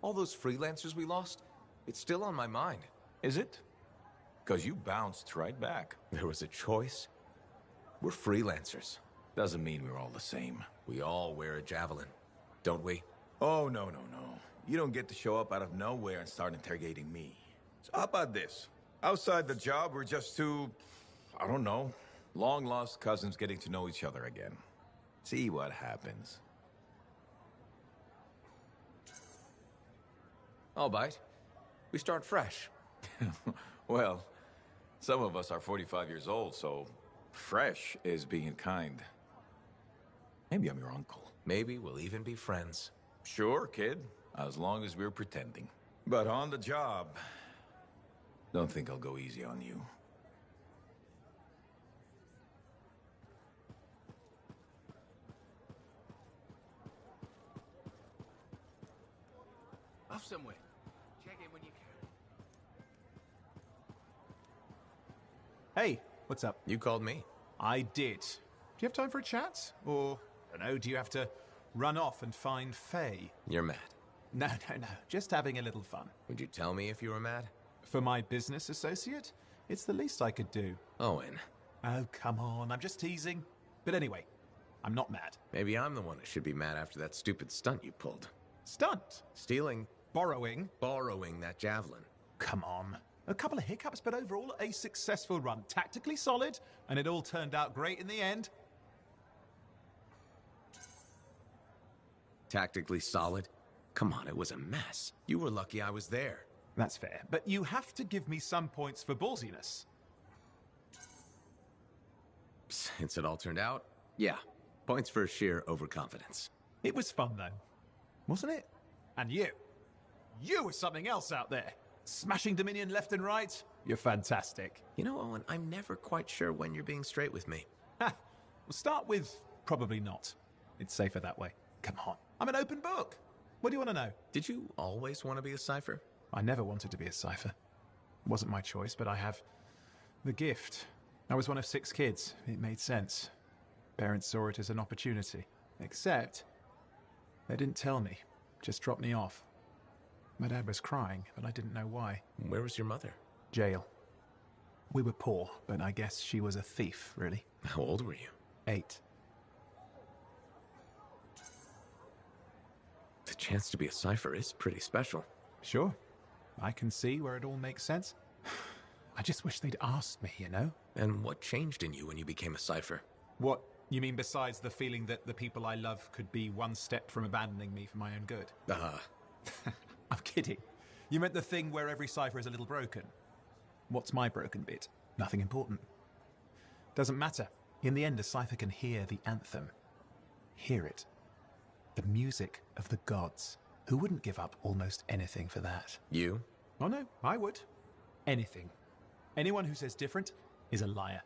All those freelancers we lost, it's still on my mind. Is it? Because you bounced right back. There was a choice. We're freelancers. Doesn't mean we're all the same. We all wear a javelin, don't we? Oh, no. You don't get to show up out of nowhere and start interrogating me. So how about this? Outside the job, we're just two, I don't know, long-lost cousins getting to know each other again. See what happens. I'll bite. We start fresh. Well, some of us are 45 years old, so fresh is being kind. Maybe I'm your uncle. Maybe we'll even be friends. Sure, kid. As long as we're pretending. But on the job, don't think I'll go easy on you. Off somewhere. Check in when you can. Hey, what's up? You called me. I did. Do you have time for a chat? Or, I don't know, do you have to run off and find Faye? You're mad. No. Just having a little fun. Would you tell me if you were mad? For my business associate? It's the least I could do. Owen. Oh, come on. I'm just teasing. But anyway, I'm not mad. Maybe I'm the one that should be mad after that stupid stunt you pulled. Stunt? Stealing. Borrowing? Borrowing that javelin. Come on. A couple of hiccups, but overall a successful run. Tactically solid, and it all turned out great in the end. Tactically solid? Come on, it was a mess. You were lucky I was there. That's fair, but you have to give me some points for ballsiness. Since it all turned out, yeah. Points for sheer overconfidence. It was fun, though. Wasn't it? And you. You were something else out there. Smashing Dominion left and right. You're fantastic. You know, Owen, I'm never quite sure when you're being straight with me. Ha! We'll start with probably not. It's safer that way. Come on. I'm an open book. What do you want to know? Did you always want to be a cipher? I never wanted to be a cipher. It wasn't my choice, but I have the gift. I was one of 6 kids. It made sense. Parents saw it as an opportunity. Except, they didn't tell me. Just dropped me off. My dad was crying, but I didn't know why. Where was your mother? Jail. We were poor, but I guess she was a thief, really. How old were you? 8. The chance to be a cipher is pretty special. Sure. I can see where it all makes sense. I just wish they'd asked me, you know? And what changed in you when you became a cipher? What? You mean besides the feeling that the people I love could be one step from abandoning me for my own good? I'm kidding. You meant the thing where every cipher is a little broken. What's my broken bit? Nothing important. Doesn't matter. In the end, a cipher can hear the anthem. Hear it. The music of the gods. Who wouldn't give up almost anything for that? You? Oh no, I would. Anything. Anyone who says different is a liar.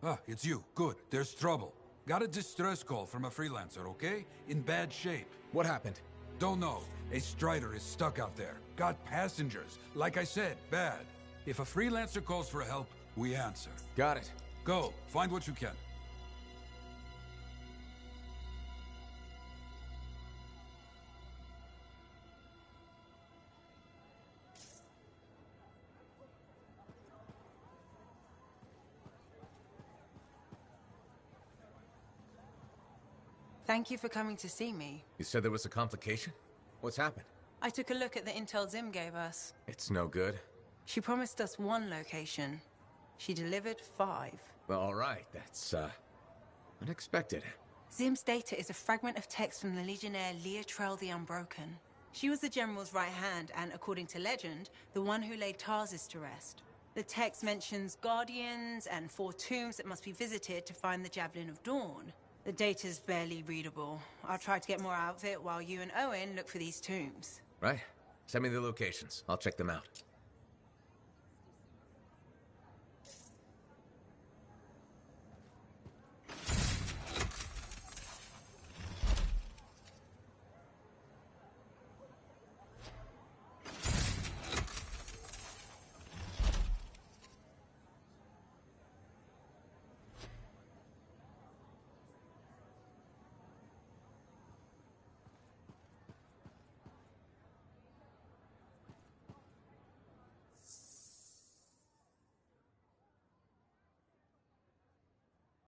Ah, it's you. Good. There's trouble. Got a distress call from a freelancer, okay? In bad shape. What happened? Don't know. A Strider is stuck out there. Got passengers. Like I said, bad. If a freelancer calls for help, we answer. Got it. Go. Find what you can. Thank you for coming to see me. You said there was a complication? What's happened? I took a look at the intel Zim gave us. It's no good. She promised us 1 location. She delivered 5. Well, all right, that's, unexpected. Zim's data is a fragment of text from the Legionnaire Leotrel the Unbroken. She was the General's right hand and, according to legend, the one who laid Tarsus to rest. The text mentions guardians and 4 tombs that must be visited to find the Javelin of Dawn. The data's barely readable. I'll try to get more out of it while you and Owen look for these tombs. Right. Send me the locations. I'll check them out.